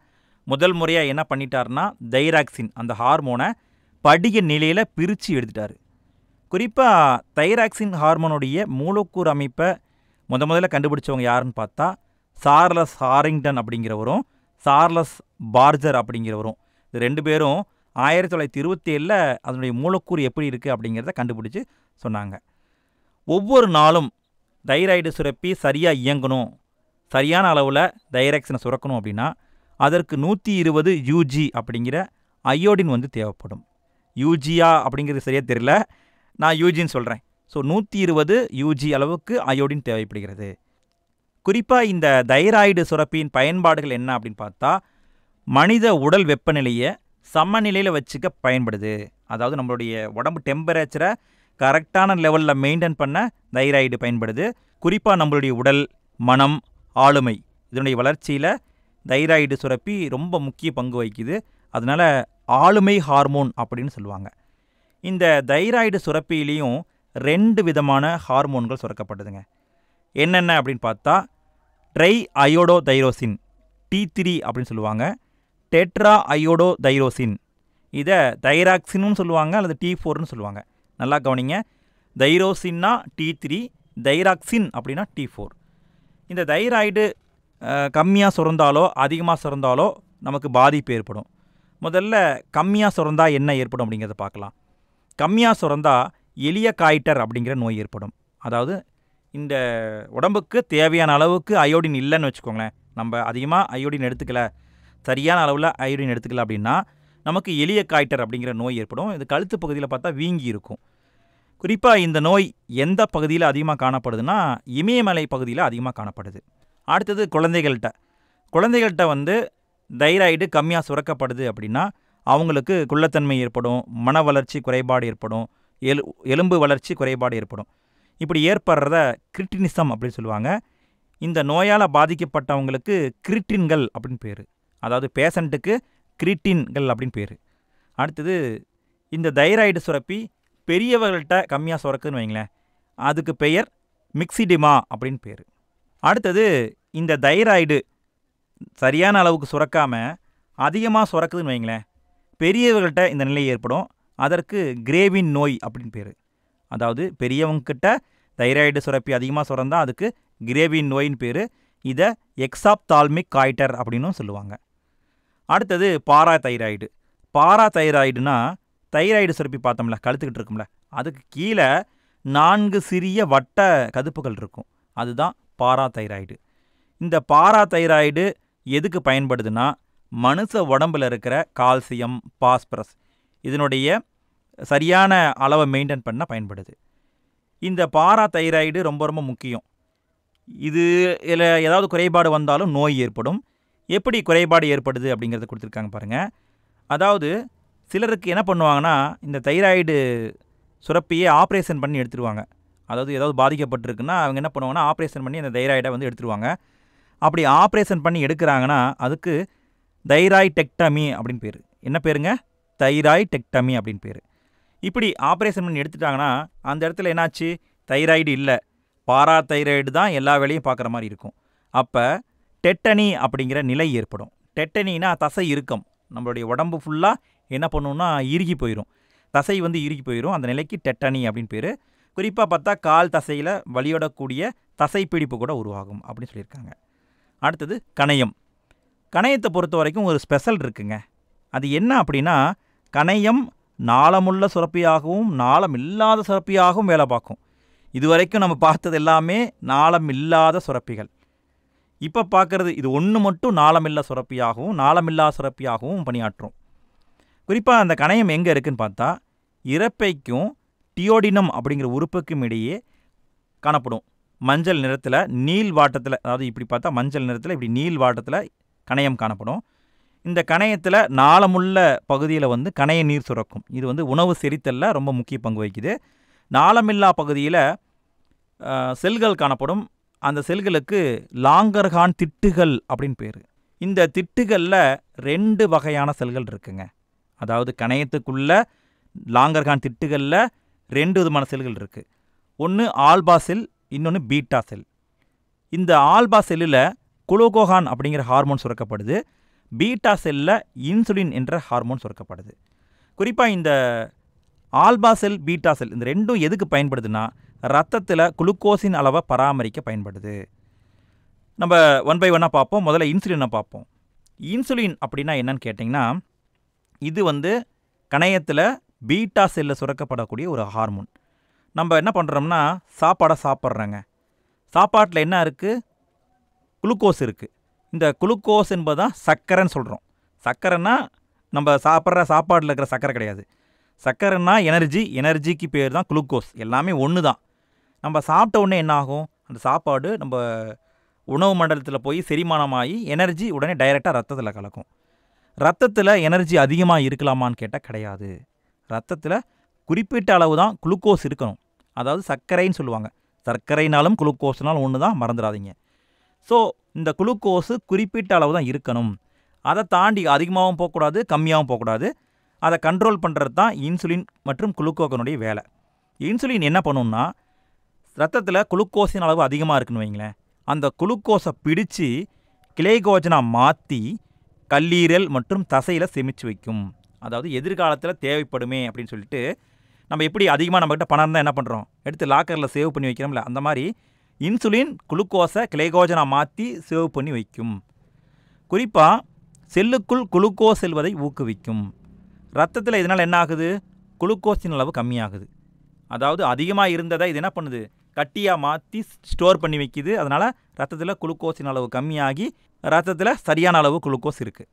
முதல் முறையாக என்ன பண்ணிட்டார்னா தைராக்சின் அந்த ஹார்மோனை படிக நிலையில் பிரித்து எடுத்துட்டார். குறிப்பாக தைராக்சின் ஹார்மோனுடைய மூலக்கூறு அமைப்பை முதல்ல கண்டுபிடிச்சவங்க யாருன்னு பார்த்தா சார்லஸ் ஹாரிங்டன் அப்படிங்கிறவரும் சார்லஸ் பார்ஜர் அப்படிங்கிறவரும். இது 2 பேரும் 1927 அதனுடைய மூலக்கூறு எப்படி இருக்குது அப்படிங்கிறத கண்டுபிடிச்சி சொன்னாங்க. ஒவ்வொரு நாளும் தைராய்டு சுரப்பி சரியாக இயங்கணும், சரியான அளவில் தைராக்சினை சுரக்கணும் அப்படின்னா அதற்கு 120 யூஜி அப்படிங்கிற அயோடின் தேவைப்படும். யூஜியா அப்படிங்கிறது சரியாக தெரியல, நான் யூஜின்னு சொல்கிறேன். ஸோ 120 யூஜி அளவுக்கு அயோடின் தேவைப்படுகிறது. குறிப்பாக இந்த தைராய்டு சுரப்பியின் பயன்பாடுகள் என்ன அப்படின்னு பார்த்தா மனித உடல் வெப்பநிலையை சமநிலையில் வச்சுக்க பயன்படுது. அதாவது நம்மளுடைய உடம்பு டெம்பரேச்சரை கரெக்டான லெவலில் மெயின்டைன் பண்ண தைராய்டு பயன்படுது. குறிப்பாக நம்மளுடைய உடல், மனம், ஆளுமை இதனுடைய வளர்ச்சியில் தைராய்டு சுரப்பி ரொம்ப முக்கிய பங்கு வகிக்குது. அதனால் ஆளுமை ஹார்மோன் அப்படின்னு சொல்லுவாங்க. இந்த தைராய்டு சுரப்பியிலையும் 2 விதமான ஹார்மோன்கள் சுரக்கப்படுதுங்க. என்னென்ன அப்படின்னு பார்த்தா ட்ரை அயோடோ தைரோசின் T3 அப்படின்னு சொல்லுவாங்க, டெட்ரா அயோடோ தைரோசின் இதை தைராக்சின்னு சொல்லுவாங்க அல்லது T4ன்னு சொல்லுவாங்க. நல்லா கவனிங்க, தைரோசின்னா T3, தைராக்சின் அப்படின்னா T4. இந்த தைராய்டு கம்மியாக சுரந்தாலோ அதிகமாக சுரந்தாலோ நமக்கு பாதிப்பு ஏற்படும். முதல்ல கம்மியாக சுரந்தா என்ன ஏற்படும் அப்படிங்கிறத பார்க்கலாம். கம்மியாக சுரந்தா எளிய காய்டர் அப்படிங்கிற நோய் ஏற்படும். அதாவது இந்த உடம்புக்கு தேவையான அளவுக்கு அயோடின் இல்லைன்னு வச்சுக்கோங்களேன். நம்ம அதிகமாக அயோடின் எடுத்துக்கல, சரியான அளவில் அயோடின் எடுத்துக்கல அப்படின்னா நமக்கு எளிய காய்டர் அப்படிங்கிற நோய் ஏற்படும். இது கழுத்து பகுதியில் பார்த்தா வீங்கி இருக்கும். குறிப்பாக இந்த நோய் எந்த பகுதியில் அதிகமாக காணப்படுதுன்னா இமயமலை பகுதியில் அதிகமாக காணப்படுது. அடுத்தது குழந்தைகள்கிட்ட தைராய்டு கம்மியாக சுரக்கப்படுது அப்படின்னா அவங்களுக்கு குள்ளத்தன்மை ஏற்படும், மன வளர்ச்சி குறைபாடு ஏற்படும், எலும்பு வளர்ச்சி குறைபாடு ஏற்படும். இப்படி ஏற்படுறத கிரிட்டினிசம் அப்படின்னு சொல்லுவாங்க. இந்த நோயால் பாதிக்கப்பட்டவங்களுக்கு கிரிட்டின்கள் அப்படின்னு பேர். அதாவது பேஷண்ட்டுக்கு கிரிட்டின்கள் அப்படின்னு பேர். அடுத்தது இந்த தைராய்டு சுரப்பி பெரியவர்கள்ட்ட கம்மியாக சுரக்குதுன்னு வைங்களேன், அதுக்கு பெயர் மிக்சிடிமா அப்படின்னு பேர். அடுத்தது இந்த தைராய்டு சரியான அளவுக்கு சுரக்காமல் அதிகமாக சுரக்குதுன்னு வைங்களேன், பெரியவர்கள்ட்ட இந்த நிலை ஏற்படும். அதற்கு கிரேவின் நோய் அப்படின்னு பேர். அதாவது பெரியவங்கக்கிட்ட தைராய்டு சுரப்பி அதிகமாக சுரந்தால் அதுக்கு கிரேவின் நோயின்னு பேர். இதை எக்ஸாப்தால்மிக் காய்டர் அப்படின்னும் சொல்லுவாங்க. அடுத்தது பாராதைராய்டுனா தைராய்டு சுரப்பி பார்த்தோம்ல கழுத்துக்கிட்டு இருக்கும்ல, அதுக்கு கீழே 4 சிறிய வட்ட கதுப்புகள் இருக்கும். அதுதான் பாராதைராய்டு. இந்த பாராதைராய்டு எதுக்கு பயன்படுதுன்னா மனுஷ உடம்பில் இருக்கிற கால்சியம், பாஸ்பரஸ் இதனுடைய சரியான அளவை மெயின்டைன் பண்ண பயன்படுது. இந்த பாராதைராய்டு ரொம்ப ரொம்ப முக்கியம். இதில் ஏதாவது குறைபாடு வந்தாலும் நோய் ஏற்படும். எப்படி குறைபாடு ஏற்படுது அப்படிங்கிறத கொடுத்துருக்காங்க பாருங்கள். அதாவது சிலருக்கு என்ன பண்ணுவாங்கன்னா இந்த தைராய்டு சுரப்பியை ஆப்ரேஷன் பண்ணி எடுத்துருவாங்க. அதாவது ஏதாவது பாதிக்கப்பட்டிருக்குன்னா அவங்க என்ன பண்ணுவாங்கன்னா ஆப்ரேஷன் பண்ணி அந்த தைராய்டை எடுத்துருவாங்க. அப்படி ஆப்ரேஷன் பண்ணி எடுக்கிறாங்கன்னா அதுக்கு தைராய்டெக்டமி அப்படின்னு பேர். என்ன பேருங்க? தைராய்டெக்டமி அப்படின்னு பேர். இப்படி ஆப்ரேஷன் பண்ணி எடுத்துட்டாங்கன்னா அந்த இடத்துல என்னாச்சு, தைராய்டு இல்லை, பாராதைராய்டு தான் எல்லா வேலையும் பார்க்குற மாதிரி இருக்கும். அப்போ டெட்டனி அப்படிங்கிற நிலை ஏற்படும். டெட்டனினா தசை இறுக்கம், நம்மளுடைய உடம்பு ஃபுல்லாக என்ன பண்ணுன்னா இறுகி போயிடும். தசை வந்து இறுகி போயிடும். அந்த நிலைக்கு டெட்டனி அப்படின்னு பேர். குறிப்பாக பார்த்தா கால் தசையில் வலியோடக்கூடிய தசைப்பிடிப்பு கூட உருவாகும் அப்படின்னு சொல்லியிருக்காங்க. அடுத்தது கணையம். கணையத்தை பொறுத்த வரைக்கும் ஒரு ஸ்பெஷல் இருக்குங்க. அது என்ன அப்படின்னா, கணையம் நாளமுள்ள சுரப்பியாகவும் நாளம் இல்லாத சுரப்பியாகவும் வேலை பார்க்கும். இதுவரைக்கும் நம்ம பார்த்தது எல்லாமே நாளம் இல்லாத சுரப்பிகள். இப்போ பார்க்குறது இது ஒன்று மட்டும் நாளமில்லா சுரப்பியாகவும் நாளமில்லா சுரப்பியாகவும் பணியாற்றும். குறிப்பாக அந்த கணையம் எங்கே இருக்குதுன்னு பார்த்தா, இரைப்பைக்கும் டியோடினம் அப்படிங்கிற உறுப்புக்கும் இடையே காணப்படும். மஞ்சள் நிறத்தில் நீள் வாட்டத்தில், அதாவது இப்படி பார்த்தா மஞ்சள் நிறத்தில் இப்படி நீள் வாட்டத்தில் கணையம் காணப்படும். இந்த கணையத்தில் நாளமுள்ள பகுதியில் வந்து கணைய நீர் சுரக்கும். இது வந்து உணவு செரித்தலில் ரொம்ப முக்கிய பங்கு வகிக்குது. நாளமில்லா பகுதியில் செல்கள் காணப்படும். அந்த செல்களுக்கு லாங்கர்ஹான் திட்டுகள் அப்படின்னு பேர். இந்த திட்டுகளில் 2 வகையான செல்கள் இருக்குங்க. அதாவது கணையத்துக்குள்ள லாங்கர்ஹான் திட்டுகளில் 2 விதமான செல்கள் இருக்குது. ஒன்று ஆல்பா செல், இன்னொன்று பீட்டா செல். இந்த ஆல்பா செல்லில் குளுக்கோகான் அப்படிங்கிற ஹார்மோன் சுரக்கப்படுது. பீட்டா செல்லில் இன்சுலின் என்ற ஹார்மோன் சுரக்கப்படுது. குறிப்பாக இந்த ஆல்பா செல் பீட்டா செல் இந்த ரெண்டும் எதுக்கு பயன்படுதுன்னா, ரத்தத்தில் குளுக்கோஸின் அளவை பராமரிக்க பயன்படுது. நம்ம ஒன் பை ஒன்னாக பார்ப்போம். முதல்ல இன்சுலினை பார்ப்போம். இன்சுலின் அப்படின்னா என்னன்னு கேட்டிங்கன்னா, இது வந்து கணையத்தில் பீட்டா செல்லில் சுரக்கப்படக்கூடிய ஒரு ஹார்மோன். நம்ம என்ன பண்ணுறோம்னா, சாப்பாடை சாப்பிட்றோங்க. சாப்பாட்டில் என்ன இருக்குது? குளுக்கோஸ் இருக்குது. இந்த குளுக்கோஸ் என்பது தான் சர்க்கரைன்னு சொல்கிறோம். சர்க்கரைன்னா நம்ம சாப்பிட்ற சாப்பாட்டில் இருக்கிற சர்க்கரை கிடையாது. சர்க்கரைன்னா எனர்ஜிக்கு பேர் தான் குளுக்கோஸ். எல்லாமே ஒன்று தான். நம்ம சாப்பிட்ட உடனே என்ன ஆகும்? அந்த சாப்பாடு நம்ம உணவு மண்டலத்தில் போய் செரிமானமாகி எனர்ஜி உடனே டைரெக்டாக ரத்தத்தில் கலக்கும். ரத்தத்தில் எனர்ஜி அதிகமாக இருக்கலாமான்னு கேட்டால் கிடையாது. ரத்தத்தில் குறிப்பிட்ட அளவு தான் குளுக்கோஸ் இருக்கணும். அதாவது சர்க்கரைன்னு சொல்லுவாங்க. சர்க்கரைனாலும் குளுக்கோஸ்னாலும் ஒன்று தான், மறந்துடாதீங்க. ஸோ இந்த குளுக்கோஸு குறிப்பிட்ட அளவு தான் இருக்கணும். அதை தாண்டி அதிகமாகவும் போகக்கூடாது, கம்மியாகவும் போகக்கூடாது. அதை கண்ட்ரோல் பண்ணுறது தான் இன்சுலின் மற்றும் குளுக்கோகனுடைய வேலை. இன்சுலின் என்ன பண்ணுன்னா, ரத்தத்தில் குளுக்கோஸின் அளவு அதிகமாக இருக்குன்னு வைங்களேன், அந்த குளுக்கோஸை பிடிச்சி கிளைகோஜனாக மாற்றி கல்லீரல் மற்றும் தசையில் சேமித்து வைக்கும். அதாவது எதிர்காலத்தில் தேவைப்படுமே அப்படின்னு சொல்லிட்டு, நம்ம எப்படி அதிகமாக நம்மக்கிட்ட பணம் இருந்தால் என்ன பண்ணுறோம்? எடுத்து லாக்கரில் சேவ் பண்ணி வைக்கிறோம்ல, அந்த மாதிரி இன்சுலின் குளுக்கோஸை கிளைகோஜனாக மாற்றி சேவ் பண்ணி வைக்கும். குறிப்பாக செல்லுக்குள் குளுக்கோஸ் செல்வதை ஊக்குவிக்கும். ரத்தத்தில் இதனால் என்ன ஆகுது? குளுக்கோஸின் அளவு கம்மியாகுது. அதாவது அதிகமாக இருந்ததை இது என்ன பண்ணுது? கட்டியாக மாற்றி ஸ்டோர் பண்ணி வைக்குது. அதனால் ரத்தத்தில் குளுக்கோஸின் அளவு கம்மியாகி ரத்தத்தில் சரியான அளவு குளுக்கோஸ் இருக்குது.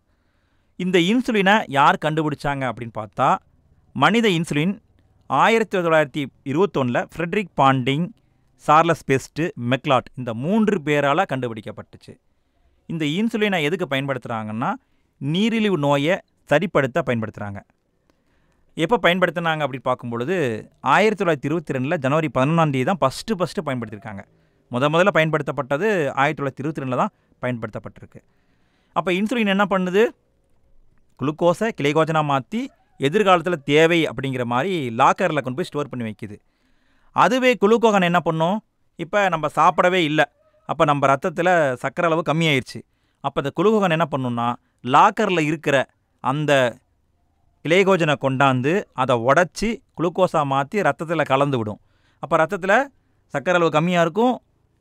இந்த இன்சுலினை யார் கண்டுபிடிச்சாங்க அப்படின்னு பார்த்தா, மனித insulin 1921 Frederick Banting, Charles Best, Macleod இந்த 3 பேரால் கண்டுபிடிக்கப்பட்டுச்சு. இந்த இன்சுலினை எதுக்கு பயன்படுத்துகிறாங்கன்னா, நீரிழிவு நோயை சரிப்படுத்த பயன்படுத்துகிறாங்க. எப்போ பயன்படுத்தினாங்க அப்படின்னு பார்க்கும்பொழுது 1922 ஜனவரி 11 தான் ஃபஸ்ட்டு பயன்படுத்தியிருக்காங்க. முதல்ல பயன்படுத்தப்பட்டது 1922 தான் பயன்படுத்தப்பட்டிருக்கு. அப்போ இன்சுலின் என்ன பண்ணுது? குளுக்கோஸை கிளைகோஜனாக மாற்றி எதிர்காலத்தில் தேவை அப்படிங்கிற மாதிரி லாக்கரில் கொண்டு போய் ஸ்டோர் பண்ணி வைக்குது. அதுவே குளுக்கோகான் என்ன பண்ணும்? இப்போ நம்ம சாப்பிடவே இல்லை, அப்போ நம்ம ரத்தத்தில் சர்க்கரை அளவு கம்மியாயிருச்சு. அப்போ இந்த குளுக்கோகான் என்ன பண்ணுன்னா, லாக்கரில் இருக்கிற அந்த கிளைகோஜனை கொண்டாந்து அதை உடச்சி குளுக்கோஸாக மாற்றி ரத்தத்தில் கலந்து விடும். அப்போ ரத்தத்தில் சர்க்கரை அளவு கம்மியாக இருக்கும்.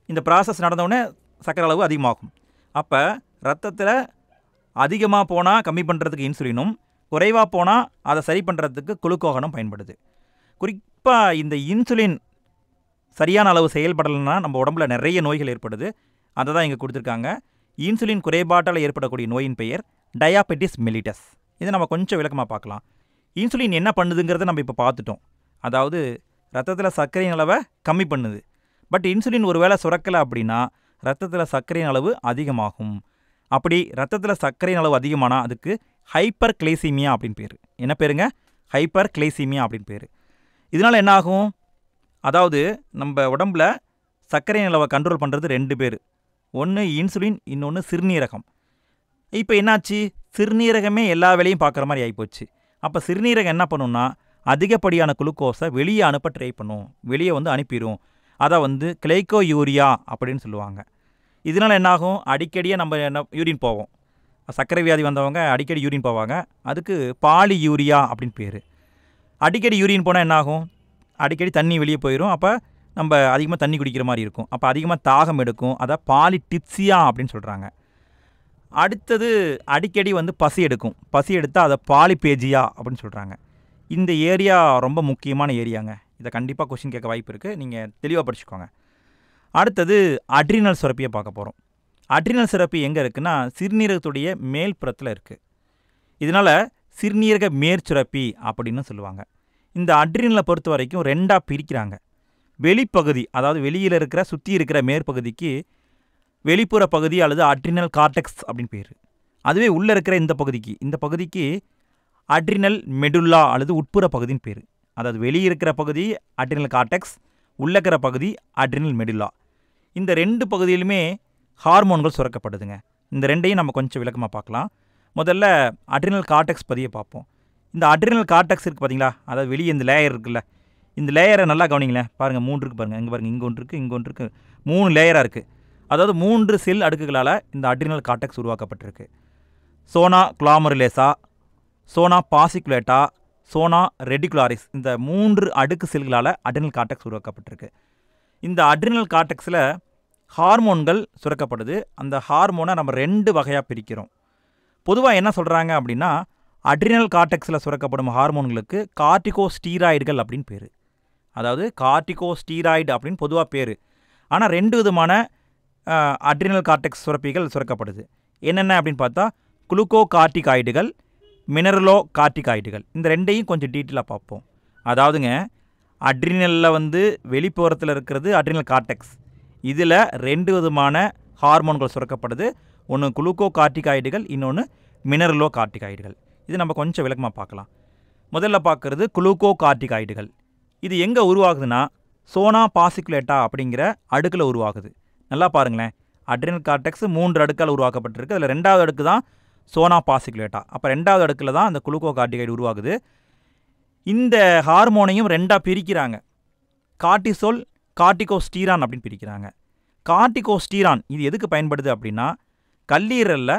இந்த ப்ராசஸ் நடந்தவுடனே சர்க்கரை அளவு அதிகமாகும். அப்போ ரத்தத்தில் அதிகமாக போனால் கம்மி பண்ணுறதுக்கு இன்சுலினும், குறைவாக போனால் அதை சரி பண்ணுறதுக்கு குளுக்கோகானும் பயன்படுது. குறிப்பாக இந்த இன்சுலின் சரியான அளவு செயல்படலைன்னா நம்ம உடம்புல நிறைய நோய்கள் ஏற்படுது. அதை தான் இங்கே கொடுத்துருக்காங்க. இன்சுலின் குறைபாட்டால் ஏற்படக்கூடிய நோயின் பெயர் டயாபெட்டிஸ் மெலிட்டஸ். இதை நம்ம கொஞ்சம் விளக்கமாக பார்க்கலாம். இன்சுலின் என்ன பண்ணுதுங்கிறத நம்ம இப்போ பார்த்துட்டோம். அதாவது ரத்தத்தில் சர்க்கரையின் அளவை கம்மி பண்ணுது. பட் இன்சுலின் ஒரு வேளை சுரக்கலை அப்படின்னா ரத்தத்தில் சர்க்கரையின் அளவு அதிகமாகும். அப்படி ரத்தத்தில் சர்க்கரையின் அளவு அதிகமானால் அதுக்கு ஹைப்பர் கிளைசீமியா அப்படின்னு பேர். என்ன பேருங்க? ஹைப்பர் கிளைசீமியா அப்படின்னு பேர். இதனால் என்ன ஆகும்? அதாவது நம்ம உடம்பில் சர்க்கரையின் அளவை கண்ட்ரோல் பண்ணுறது 2 பேர். ஒன்று இன்சுலின், இன்னொன்று சிறுநீரகம். இப்போ என்னாச்சு? சிறுநீரகமே எல்லா வேலையும் பார்க்குற மாதிரி ஆகிப்போச்சு. அப்போ சிறுநீரகம் என்ன பண்ணுன்னா, அதிகப்படியான குளுக்கோஸை வெளியே அனுப்ப ட்ரை பண்ணும், வெளியே அனுப்பிடும். அதை கிளைக்கோயூரியா அப்படின்னு சொல்லுவாங்க. இதனால் என்னாகும்? அடிக்கடியே நம்ம யூரின் போவோம். சர்க்கரை வியாதி வந்தவங்க அடிக்கடி யூரின் போவாங்க. அதுக்கு பாலியூரியா அப்படின்னு பேர். அடிக்கடி யூரின் போனால் என்ன ஆகும்? அடிக்கடி தண்ணி வெளியே போயிடும். அப்போ நம்ம அதிகமாக தண்ணி குடிக்கிற மாதிரி இருக்கும். அப்போ அதிகமாக தாகம் எடுக்கும். அதை பாலிடிப்சியா அப்படின்னு சொல்கிறாங்க. அடுத்தது அடிக்கடி வந்து பசி எடுக்கும். பசி எடுத்தால் அதை பாலிபேஜியா அப்படின்னு சொல்கிறாங்க. இந்த ஏரியா ரொம்ப முக்கியமான ஏரியாங்க. இதை கண்டிப்பாக கொஸ்டின் கேட்க வாய்ப்பு இருக்குது. நீங்கள் தெளிவாக படிச்சுக்கோங்க. அடுத்தது அட்ரினல் சுரப்பியை பார்க்க போகிறோம். அட்ரினல் சுரப்பி எங்கே இருக்குன்னா சிறுநீரகத்துடைய மேல் புறத்தில் இருக்குது. இதனால் சிறுநீரக மேற்சுரப்பி அப்படின்னு சொல்லுவாங்க. இந்த அட்ரினலை பொறுத்த வரைக்கும் ரெண்டாக பிரிக்கிறாங்க. வெளிப்பகுதி, அதாவது வெளியில் இருக்கிற சுற்றி இருக்கிற மேற்பகுதிக்கு வெளிப்புற பகுதி அல்லது அட்ரினல் கார்டெக்ஸ் அப்படின்னு பேர். அதுவே உள்ளே இருக்கிற இந்த பகுதிக்கு அட்ரினல் மெடுல்லா அல்லது உட்புற பகுதின்னு பேர். அதாவது வெளியே இருக்கிற பகுதி அட்ரினல் கார்டெக்ஸ், உள்ளே இருக்கிற பகுதி அட்ரினல் மெடுல்லா. இந்த ரெண்டு பகுதியிலுமே ஹார்மோன்கள் சுரக்கப்படுதுங்க. இந்த ரெண்டையும் நம்ம கொஞ்சம் விளக்கமாக பார்க்கலாம். முதல்ல அட்ரினல் கார்டெக்ஸ் பதியை பார்ப்போம். இந்த அட்ரினல் கார்டெக்ஸ் இருக்குது பார்த்தீங்களா, அதாவது வெளியே இந்த லேயர் இருக்குல்ல, இந்த லேயரை நல்லா கவனிங்களேன். பாருங்கள், 3 இருக்குது பாருங்கள். இங்கே பாருங்கள், இங்கே ஒன்று இருக்குது, இங்கே ஒன்று இருக்குது. 3 லேயராக இருக்குது. அதாவது 3 செல் அடுக்குகளால் இந்த அட்ரினல் கார்டெக்ஸ் உருவாக்கப்பட்டிருக்கு. சோனா குளாமருலேசா, சோனா பாசிகுலேட்டா, சோனா ரெடிகுலாரிஸ், இந்த 3 அடுக்கு செல்களால் அட்ரினல் கார்டெக்ஸ் உருவாக்கப்பட்டிருக்கு. இந்த அட்ரினல் கார்டெக்ஸில் ஹார்மோன்கள் சுரக்கப்படுது. அந்த ஹார்மோனை நம்ம 2 வகையாக பிரிக்கிறோம். பொதுவாக என்ன சொல்கிறாங்க அப்படின்னா, அட்ரினல் கார்டெக்ஸில் சுரக்கப்படும் ஹார்மோன்களுக்கு கார்டிகோஸ்டீராய்டுகள் அப்படின்னு பேர். அதாவது கார்டிகோஸ்டீராய்டு அப்படின்னு பொதுவாக பேர். ஆனால் 2 விதமான அட்ரினல் கார்டெக்ஸ் சுரப்பிகள் சுரக்கப்படுது. என்னென்ன அப்படின்னு பார்த்தா குளுக்கோகார்டிகாய்டுகள், மினரலோ கார்டிகாய்டுகள். இந்த ரெண்டையும் கொஞ்சம் டீட்டெயிலாக பார்ப்போம். அதாவதுங்க, அட்ரினலில் வந்து வெளிப்புறத்தில் இருக்கிறது அட்ரினல் கார்டெக்ஸ். இதில் 2 விதமான ஹார்மோன்கள் சுரக்கப்படுது. ஒன்று குளுக்கோகார்டிகாய்டுகள், இன்னொன்று மினரலோ கார்டிகாய்டுகள். இது நம்ம கொஞ்சம் விளக்கமாக பார்க்கலாம். முதல்ல பார்க்குறது குளுக்கோகார்டிகாய்டுகள். இது எங்கே உருவாகுதுன்னா சோனா பாசிகுலேட்டா அப்படிங்கிற அடுக்கில் உருவாகுது. நல்லா பாருங்களேன், அட்ரினல் கார்டெக்ஸ் 3 அடுக்கால் உருவாக்கப்பட்டிருக்கு. அதில் 2வது அடுக்கு தான் சோனா பாசிகுலேட்டா. அப்போ 2வது அடுக்கில் தான் அந்த குளுக்கோகார்டிகாய்டு உருவாகுது. இந்த ஹார்மோனையும் 2ஆக பிரிக்கிறாங்க. கார்டிசோல், கார்டிகோஸ்டீரான் அப்படின்னு பிரிக்கிறாங்க. கார்டிகோஸ்டீரான் இது எதுக்கு பயன்படுது அப்படின்னா கல்லீரலில்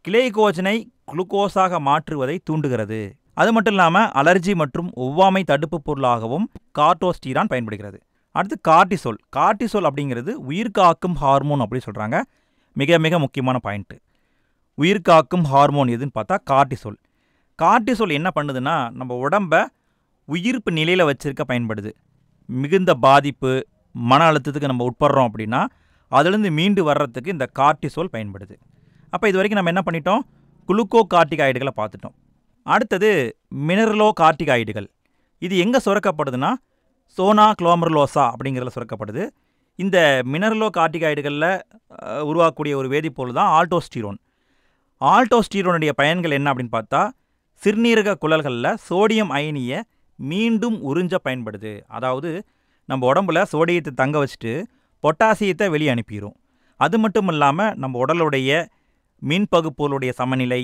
கிளைகோஜனை குளுக்கோஸாக மாற்றுவதை தூண்டுகிறது. அது மட்டும் இல்லாமல் அலர்ஜி மற்றும் ஒவ்வாமை தடுப்பு பொருளாகவும் கார்டோஸ்டீரான் பயன்படுகிறது. அடுத்து கார்டிசோல். கார்டிசோல் அப்படிங்கிறது உயிர்காக்கும் ஹார்மோன் அப்படி சொல்கிறாங்க. மிக மிக முக்கியமான பாயிண்ட்டு. உயிர்காக்கும் ஹார்மோன் எதுன்னு பார்த்தா கார்டிசோல். கார்டிசோல் என்ன பண்ணுதுன்னா நம்ம உடம்பை உயிர்ப்பு நிலையில் வச்சிருக்க பயன்படுது. மிகுந்த பாதிப்பு, மன அழுத்தத்துக்கு நம்ம உட்படுறோம் அப்படின்னா அதுலேருந்து மீண்டு வர்றதுக்கு இந்த கார்டிசோல் பயன்படுது. அப்போ இது வரைக்கும் நம்ம என்ன பண்ணிட்டோம்? குளுக்கோகார்டிகாய்டுகளை பார்த்துட்டோம். அடுத்தது மினரலோ கார்டிகாய்டுகள். இது எங்கே சுரக்கப்படுதுன்னா சோனா குளோமருலோசா அப்படிங்கிறதுல சுரக்கப்படுது. இந்த மினரலோ கார்டிகாய்டுகளில் உருவாக்கக்கூடிய ஒரு வேதிப்பொருள் தான் ஆல்டோஸ்டீரோன். ஆல்டோஸ்டீரோனுடைய பயன்கள் என்ன அப்படின்னு பார்த்தா சிறுநீரக குழல்களில் சோடியம் அயனியை மீண்டும் உறிஞ்ச பயன்படுது. அதாவது நம்ம உடம்புல சோடியத்தை தங்க வச்சுட்டு பொட்டாசியத்தை வெளியே அனுப்பிடும். அது மட்டும் இல்லாமல் நம்ம உடலுடைய மின்பகுப்புகளுடைய சமநிலை,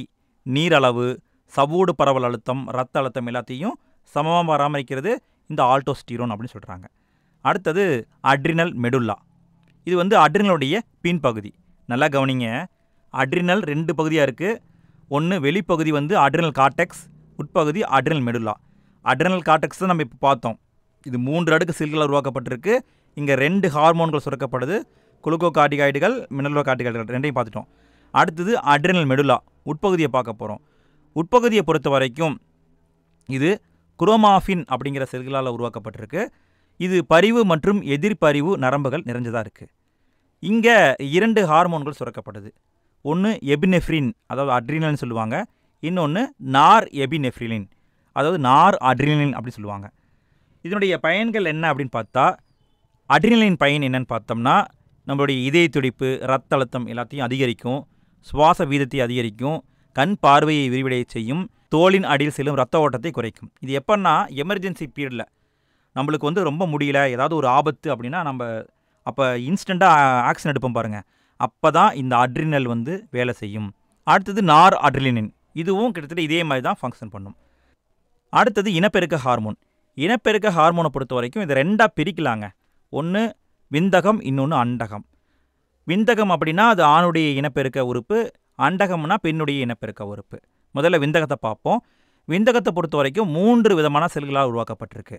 நீரளவு, சவ்வூடு பரவல் அழுத்தம், இரத்த அழுத்தம் எல்லாத்தையும் சமமாக பராமரிக்கிறது இந்த ஆல்டோஸ்டீரோன் அப்படின்னு சொல்கிறாங்க. அடுத்தது அட்ரினல் மெடுல்லா. இது வந்து அட்ரினலுடைய பின்பகுதி. நல்லா கவனிங்க, அட்ரினல் 2 பகுதியாக இருக்குது. ஒன்று வெளிப்பகுதி வந்து அட்ரினல் கார்டெக்ஸ், உட்பகுதி அட்ரினல் மெடுல்லா. அட்ரினல் கார்டெக்ஸ் தான் நம்ம இப்போ பார்த்தோம். இது 3 அடுக்கு செல்களால் உருவாக்கப்பட்டிருக்கு. இங்கே 2 ஹார்மோன்கள் சுரக்கப்படுது. குளுக்கோகார்டிகாய்டுகள், மினரலோ கார்டிகாய்டுகள், 2ஐயும் பார்த்துட்டோம். அடுத்தது அட்ரினல் மெடுல்லா, உட்பகுதியை பார்க்க போகிறோம். உட்பகுதியை பொறுத்த வரைக்கும் இது குரோமாஃபின் அப்படிங்கிற செல்களால் உருவாக்கப்பட்டிருக்கு. இது பரிவு மற்றும் எதிர்பரிவு நரம்புகள் நிறைஞ்சதாக இருக்குது. இங்கே 2 ஹார்மோன்கள் சுரக்கப்படுது. ஒன்று எபினெஃப்ரின், அதாவது அட்ரினல்னு சொல்லுவாங்க. இன்னொன்று நார் எபினெஃப்ரிலின், அதாவது நார் அட்ரினலின் அப்படி சொல்லுவாங்க. இதனுடைய பயன்கள் என்ன அப்படின்னு பார்த்தா அட்ரினலின் பயன் என்னன்னு பார்த்தோம்னா நம்மளுடைய இதய துடிப்பு, இரத்த அழுத்தம் எல்லாத்தையும் அதிகரிக்கும், சுவாச வீதத்தை அதிகரிக்கும், கண் பார்வையை விரிவடைய செய்யும், தோலின் அடியில் செல்லும் இரத்த ஓட்டத்தை குறைக்கும். இது எப்போன்னா எமர்ஜென்சி பீரியடில் நம்மளுக்கு வந்து ரொம்ப முடியல, ஏதாவது ஒரு ஆபத்து அப்படின்னா நம்ம அப்போ இன்ஸ்டண்ட்டாக ஆக்ஷன் எடுப்போம் பாருங்கள். அப்போ தான் இந்த அட்ரினல் வந்து வேலை செய்யும். அடுத்தது நார் அட்ரிலினின், இதுவும் கிட்டத்தட்ட இதே மாதிரி தான் ஃபங்க்ஷன் பண்ணும். அடுத்தது இனப்பெருக்க ஹார்மோன். இனப்பெருக்க ஹார்மோனை பொறுத்த வரைக்கும் இதை 2ஆக பிரிக்கலாங்க. ஒன்று விந்தகம், இன்னொன்று அண்டகம். விந்தகம் அப்படின்னா அது ஆணுடைய இனப்பெருக்க உறுப்பு, அண்டகம்னா பெண்ணுடைய இனப்பெருக்க உறுப்பு. முதல்ல விந்தகத்தை பார்ப்போம். விந்தகத்தை பொறுத்த வரைக்கும் 3 விதமான செல்களால் உருவாக்கப்பட்டிருக்கு.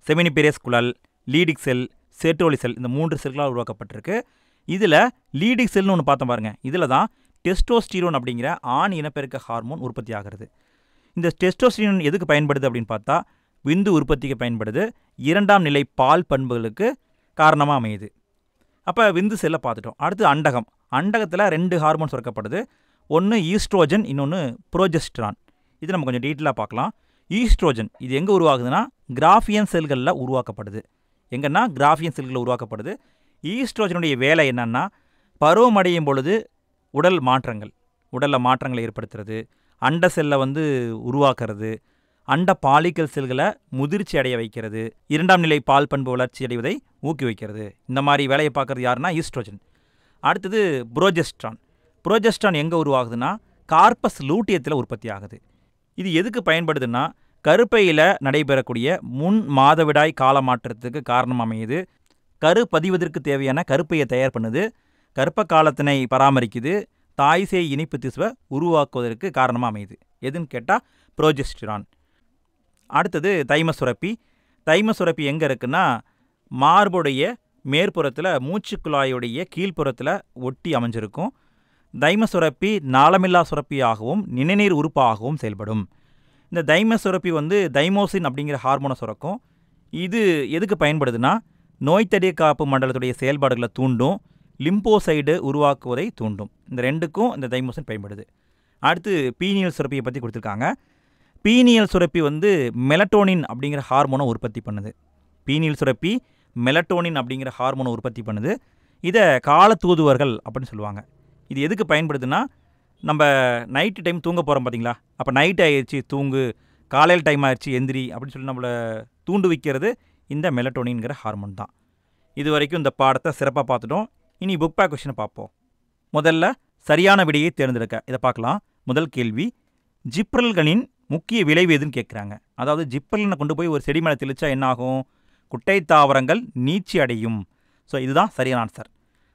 செமினிபெரியஸ் குழல், லீடிக் செல், சேட்ரோலி செல், இந்த 3 செல்களால் உருவாக்கப்பட்டிருக்கு. இதில் லீடிக் செல்னு ஒன்று பார்த்தோம் பாருங்கள். இதில் தான் டெஸ்டோஸ்டிரோன் அப்படிங்கிற ஆண் இனப்பெருக்க ஹார்மோன் உற்பத்தி ஆகிறது. இந்த டெஸ்டோஸ்டிரோன் எதுக்கு பயன்படுது அப்படின்னு பார்த்தா விந்து உற்பத்திக்கு பயன்படுது. 2ஆம் நிலை பால் பண்புகளுக்கு காரணமாக அமையுது. அப்போ விந்து செல்லை பார்த்துட்டோம். அடுத்து அண்டகம். அண்டகத்தில் 2 ஹார்மோன் சுரக்கப்படுது. ஒன்று ஈஸ்ட்ரோஜன், இன்னொன்று புரோஜெஸ்ட்ரான். இது நம்ம கொஞ்சம் டீட்டெயிலாக பார்க்கலாம். ஈஸ்ட்ரோஜன் இது எங்கே உருவாகுதுன்னா கிராஃபியன் செல்களில் உருவாக்கப்படுது. எங்கன்னா கிராஃபியன் செல்களில் உருவாக்கப்படுது. ஈஸ்ட்ரோஜனுடைய வேலை என்னன்னா பருவமடையும் பொழுது உடலில் மாற்றங்களை ஏற்படுத்துறது, அண்ட செல்லை உருவாக்குறது, அண்ட பாலிக்கல் செல்களை முதிர்ச்சி அடைய வைக்கிறது, 2ஆம் நிலை பால் பண்பு வளர்ச்சி அடைவதை ஊக்குவிக்கிறது. இந்த மாதிரி வேலையை பார்க்குறது யாருன்னா ஈஸ்ட்ரோஜன். அடுத்தது புரோஜெஸ்ட்ரான் எங்கே உருவாகுதுன்னா கார்பஸ் லூட்டியத்தில் உற்பத்தி ஆகுது. இது எதுக்கு பயன்படுதுன்னா கருப்பையில் நடைபெறக்கூடிய முன் மாதவிடாய் கால மாற்றத்துக்கு காரணம் அமையுது. கரு பதிவதற்கு தேவையான கருப்பையை தயார் பண்ணுது, கர்ப்ப காலத்தினை பராமரிக்குது, தாய்சேய் இனிப்பு திசுவை உருவாக்குவதற்கு காரணமாக அமையுது. எதுன்னு கேட்டால் புரோஜெஸ்டிரான். அடுத்தது தைமசுரப்பி எங்கே இருக்குன்னா மார்புடைய மேற்புறத்தில் மூச்சுக்குழாயுடைய கீழ்ப்புறத்தில் ஒட்டி அமைஞ்சிருக்கும். தைமசுரப்பி நாளமில்லா சுரப்பியாகவும் நிணநீர் உறுப்பாகவும் செயல்படும். இந்த தைமசுரப்பி தைமோசின் அப்படிங்கிற ஹார்மோனை சுரக்கும். இது எதுக்கு பயன்படுதுன்னா நோய் தடை காப்பு மண்டலத்துடைய செயல்பாடுகளை தூண்டும், லிம்போசைடு உருவாக்குவதை தூண்டும். இந்த 2க்கும் இந்த தைமோசின் பயன்படுது. அடுத்து பீனியல் சுரப்பியை பற்றி கொடுத்துருக்காங்க. பீனியல் சுரப்பி மெலட்டோனின் அப்படிங்கிற ஹார்மோனை உற்பத்தி பண்ணுது. பீனியல் சுரப்பி மெலட்டோனின் அப்படிங்கிற ஹார்மோனை உற்பத்தி பண்ணுது. இதை கால தூதுவர்கள் அப்படின்னு சொல்லுவாங்க. இது எதுக்கு பயன்படுதுன்னா நம்ம நைட்டு டைம் தூங்க போகிறோம் பார்த்தீங்களா, அப்போ நைட் ஆயிடுச்சு தூங்கு, காலையில் டைம் ஆயிடுச்சு எந்திரி அப்படின்னு சொல்லி நம்மளை தூண்டு வைக்கிறது இந்த மெலட்டோனின்கிற ஹார்மோன் தான். இது வரைக்கும் இந்த பாடத்தை சிறப்பாக பார்த்துட்டோம். இனி புக் பேக் கொஸ்டினை பார்ப்போம். முதல்ல சரியான விடையை தேர்ந்தெடுக்க இதை பார்க்கலாம். முதல் கேள்வி, ஜிப்ரல்களின் முக்கிய விளைவு எதுன்னு கேட்குறாங்க. அதாவது ஜிப்ரலினை கொண்டு போய் ஒரு செடி மேலே தெளிச்சா என்ன ஆகும்? குட்டை தாவரங்கள் நீச்சி அடையும். ஸோ இதுதான் சரியான ஆன்சர்.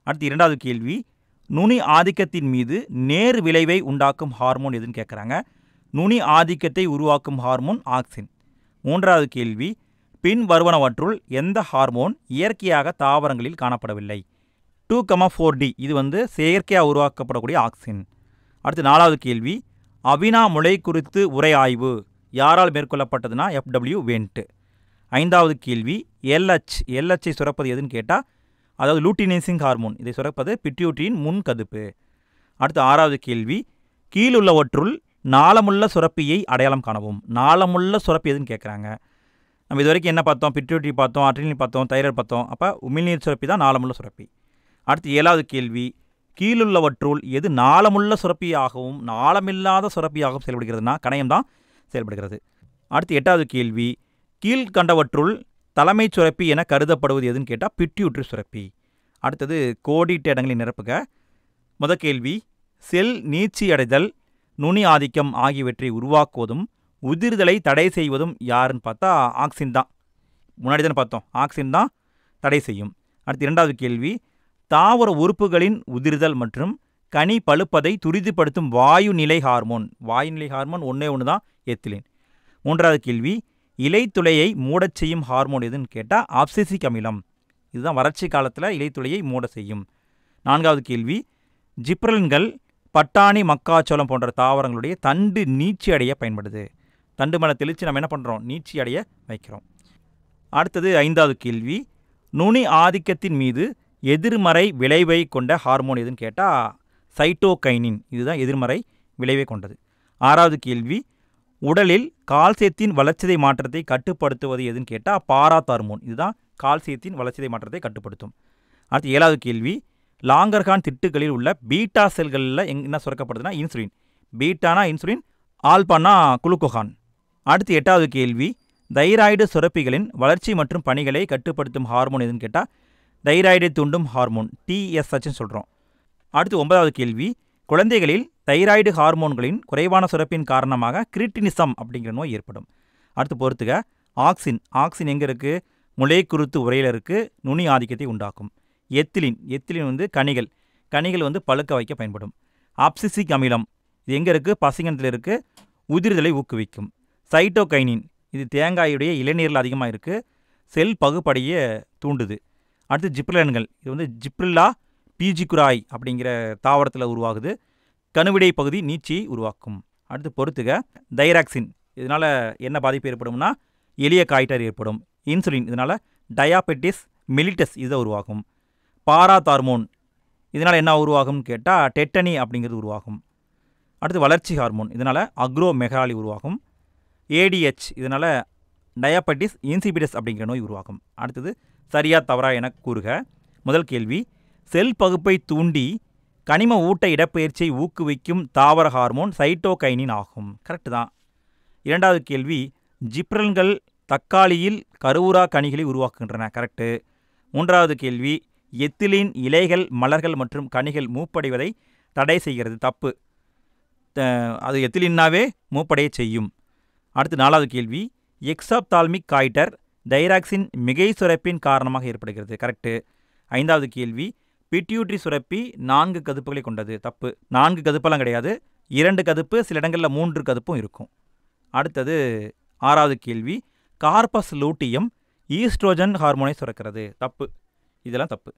அடுத்து 2வது கேள்வி, நுனி ஆதிக்கத்தின் மீது நேர் விளைவை உண்டாக்கும் ஹார்மோன் எதுன்னு கேட்குறாங்க. நுனி ஆதிக்கத்தை உருவாக்கும் ஹார்மோன் ஆக்சின். 3வது கேள்வி, பின் வருவனவற்றுள் எந்த ஹார்மோன் இயற்கையாக தாவரங்களில் காணப்படவில்லை? 2,4D இது செயற்கையாக உருவாக்கப்படக்கூடிய ஆக்சின். அடுத்து 4வது கேள்வி, அவினா முளை குறித்து உரை ஆய்வு யாரால் மேற்கொள்ளப்பட்டதுன்னா FW வென்ட். 5வது கேள்வி, LHஐ சுரப்பது எதுன்னு கேட்டால் அதாவது லூட்டினேசிங் ஹார்மோன், இதை சுரப்பது பிட்யூட்டரியின் முன்கதுப்பு. அடுத்து 6வது கேள்வி, கீழுள்ளவற்றுள் நாளமுள்ள சுரப்பியை அடையாளம் காணவும். நாளமுள்ள சுரப்பி எதுன்னு கேட்குறாங்க. நம்ம இது வரைக்கும் என்ன பார்த்தோம்? பிட்யூட்டரி பார்த்தோம், அட்ரினல் பார்த்தோம், தைராய்டு பார்த்தோம். அப்போ உமிழ்நீர் சுரப்பி தான் நாளமுள்ள சுரப்பி. அடுத்து 7வது கேள்வி, கீழுள்ளவற்றுள் எது நாளமுள்ள சுரப்பியாகவும் நாளமில்லாத சுரப்பியாகவும் செயல்படுகிறதுனா கணையம் தான் செயல்படுகிறது. அடுத்து 8வது கேள்வி, கீழ்கண்டவற்றுள் தலைமைச் சுரப்பி என கருதப்படுவது எதுன்னு கேட்டால் பிட்யூட்டரி சுரப்பி. அடுத்தது கோடிட்ட இடங்களின் நிரப்புக. முதல் கேள்வி, செல் நீட்சி அடைதல், நுனி ஆதிக்கம் ஆகியவற்றை உருவாக்குவதும் உதிர்தலை தடை செய்வதும் யாருன்னு பார்த்தா ஆக்சின் தான். முன்னாடி தானே பார்த்தோம், ஆக்சின் தான் தடை செய்யும். அடுத்து 2வது கேள்வி, தாவர உறுப்புகளின் உதிர்தல் மற்றும் கனி பழுப்பதை துரிதப்படுத்தும் வாயுநிலை ஹார்மோன். வாயுநிலை ஹார்மோன் ஒன்று தான் எத்திலின். 3வது கேள்வி, இலைத்துளையை மூடச் செய்யும் ஹார்மோன் எதுன்னு கேட்டால் அப்சிசிக் அமிலம். இதுதான் வறட்சி காலத்தில் இலைத்துளையை மூட செய்யும். 4வது கேள்வி, ஜிப்ரலின்கள் பட்டாணி, மக்காச்சோளம் போன்ற தாவரங்களுடைய தண்டு நீட்சி அடைய பயன்படுது. தண்டு மேலே தெளித்து நம்ம என்ன பண்ணுறோம்? நீட்சி அடைய வைக்கிறோம். அடுத்தது 5வது கேள்வி, நுனி ஆதிக்கத்தின் மீது எதிர்மறை விளைவை கொண்ட ஹார்மோன் எதுன்னு கேட்டால் சைட்டோகைனின். இதுதான் எதிர்மறை விளைவை கொண்டது. 6வது கேள்வி, உடலில் கால்சியத்தின் வளர்ச்சிதை மாற்றத்தை கட்டுப்படுத்துவது எதுன்னு கேட்டால் பாராதார்மோன். இதுதான் கால்சியத்தின் வளர்ச்சிதை மாற்றத்தை கட்டுப்படுத்தும். அடுத்து 7வது கேள்வி, லாங்கர்ஹான் திட்டுகளில் உள்ள பீட்டா செல்களில் என்ன சுரக்கப்படுதுன்னா இன்சுலின். பீட்டானா இன்சுலின், ஆல்பானா குளுக்கோகான். அடுத்து 8வது கேள்வி, தைராய்டு சுரப்பிகளின் வளர்ச்சி மற்றும் பணிகளை கட்டுப்படுத்தும் ஹார்மோன் எதுன்னு கேட்டால் தைராய்டை தூண்டும் ஹார்மோன் TSHன்னு சொல்கிறோம். அடுத்து 9வது கேள்வி, குழந்தைகளில் தைராய்டு ஹார்மோன்களின் குறைவான சுரப்பின் காரணமாக கிரிட்டினிசம் அப்படிங்கிற நோய் ஏற்படும். அடுத்து பொறுத்துக, ஆக்சின் எங்கே இருக்குது? முளைக்குருத்து உரையில் இருக்குது, நுனி ஆதிக்கத்தை உண்டாக்கும். எத்திலின் கனிகள் பழுக்க வைக்க பயன்படும். அப்சிசிக் அமிலம் இது எங்கே இருக்குது? பசிங்கனத்தில் இருக்குது, உதிர்தலை ஊக்குவிக்கும். சைட்டோகைனின் இது தேங்காயுடைய இளநீரில் அதிகமாக இருக்குது, செல் பகுப்படைய தூண்டுது. அடுத்து ஜிப்ரலன்கள், இது வந்து ஜிப்ரில்லா பீஜிகுராய் அப்படிங்கிற தாவரத்தில் உருவாகுது, கணுவிடை பகுதி நீட்சியை உருவாக்கும். அடுத்து பொறுத்துக தைராக்சின், இதனால் என்ன பாதிப்பு ஏற்படும்னா எளிய காய்டர் ஏற்படும். இன்சுலின், இதனால் டயாபெட்டிஸ் மெலிட்டஸ் இதை உருவாகும். பாராதார்மோன், இதனால் என்ன உருவாகும்னு கேட்டால் டெட்டனி அப்படிங்கிறது உருவாகும். அடுத்து வளர்ச்சி ஹார்மோன், இதனால் அக்ரோமெகாலி உருவாகும். ஏடிஹெச், இதனால் டயாபெட்டிஸ் இன்சிபிடஸ் அப்படிங்கிற நோய் உருவாகும். அடுத்தது சரியா தவறா என கூறுக. முதல் கேள்வி, செல் பகுப்பை தூண்டி கனிம ஊட்ட இடப்பெயர்ச்சியை ஊக்குவிக்கும் தாவர ஹார்மோன் சைட்டோகைனின் ஆகும். கரெக்டு தான். இரண்டாவது கேள்வி, ஜிப்ரல்கள் தக்காளியில் கருவுரா கனிகளை உருவாக்குகின்றன. கரெக்டு. மூன்றாவது கேள்வி, எத்திலின் இலைகள் மலர்கள் மற்றும் கனிகள் மூப்படைவதை தடை செய்கிறது. தப்பு. அது எத்திலின்னாவே மூப்படைய செய்யும். அடுத்து நாலாவது கேள்வி, எக்ஸாப்தால்மிக் காய்டர் தைராக்சின் மிகை சுரப்பின் காரணமாக ஏற்படுகிறது. கரெக்டு. ஐந்தாவது கேள்வி, பிட்யூட்ரி சுரப்பி 4 கதுப்புகளை கொண்டது. தப்பு. 4 கதுப்பெல்லாம் கிடையாது, 2 கதுப்பு, சில இடங்களில் 3 கதுப்பும் இருக்கும். அடுத்தது ஆறாவது கேள்வி, கார்பஸ் லூட்டியம் ஈஸ்ட்ரோஜன் ஹார்மோனை சுரக்கிறது. தப்பு. இதெல்லாம் தப்பு.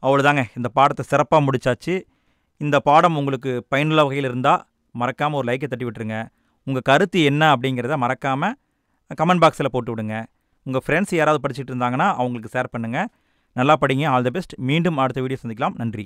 அவ்வளோதாங்க, இந்த பாடத்தை சிறப்பாக முடிச்சாச்சு. இந்த பாடம் உங்களுக்கு பயனுள்ள வகையில் இருந்தால் மறக்காமல் ஒரு லைக்கை தட்டி விட்டுருங்க. உங்கள் கருத்து என்ன அப்படிங்கிறத மறக்காமல் கமெண்ட் பாக்ஸில் போட்டு விடுங்க. உங்கள் ஃப்ரெண்ட்ஸ் யாராவது படிச்சுட்டு இருந்தாங்கன்னா அவங்களுக்கு ஷேர் பண்ணுங்கள். நல்லா படிங்க. All the best. மீண்டும் அடுத்த வீடியோ சந்திக்கலாம். நன்றி.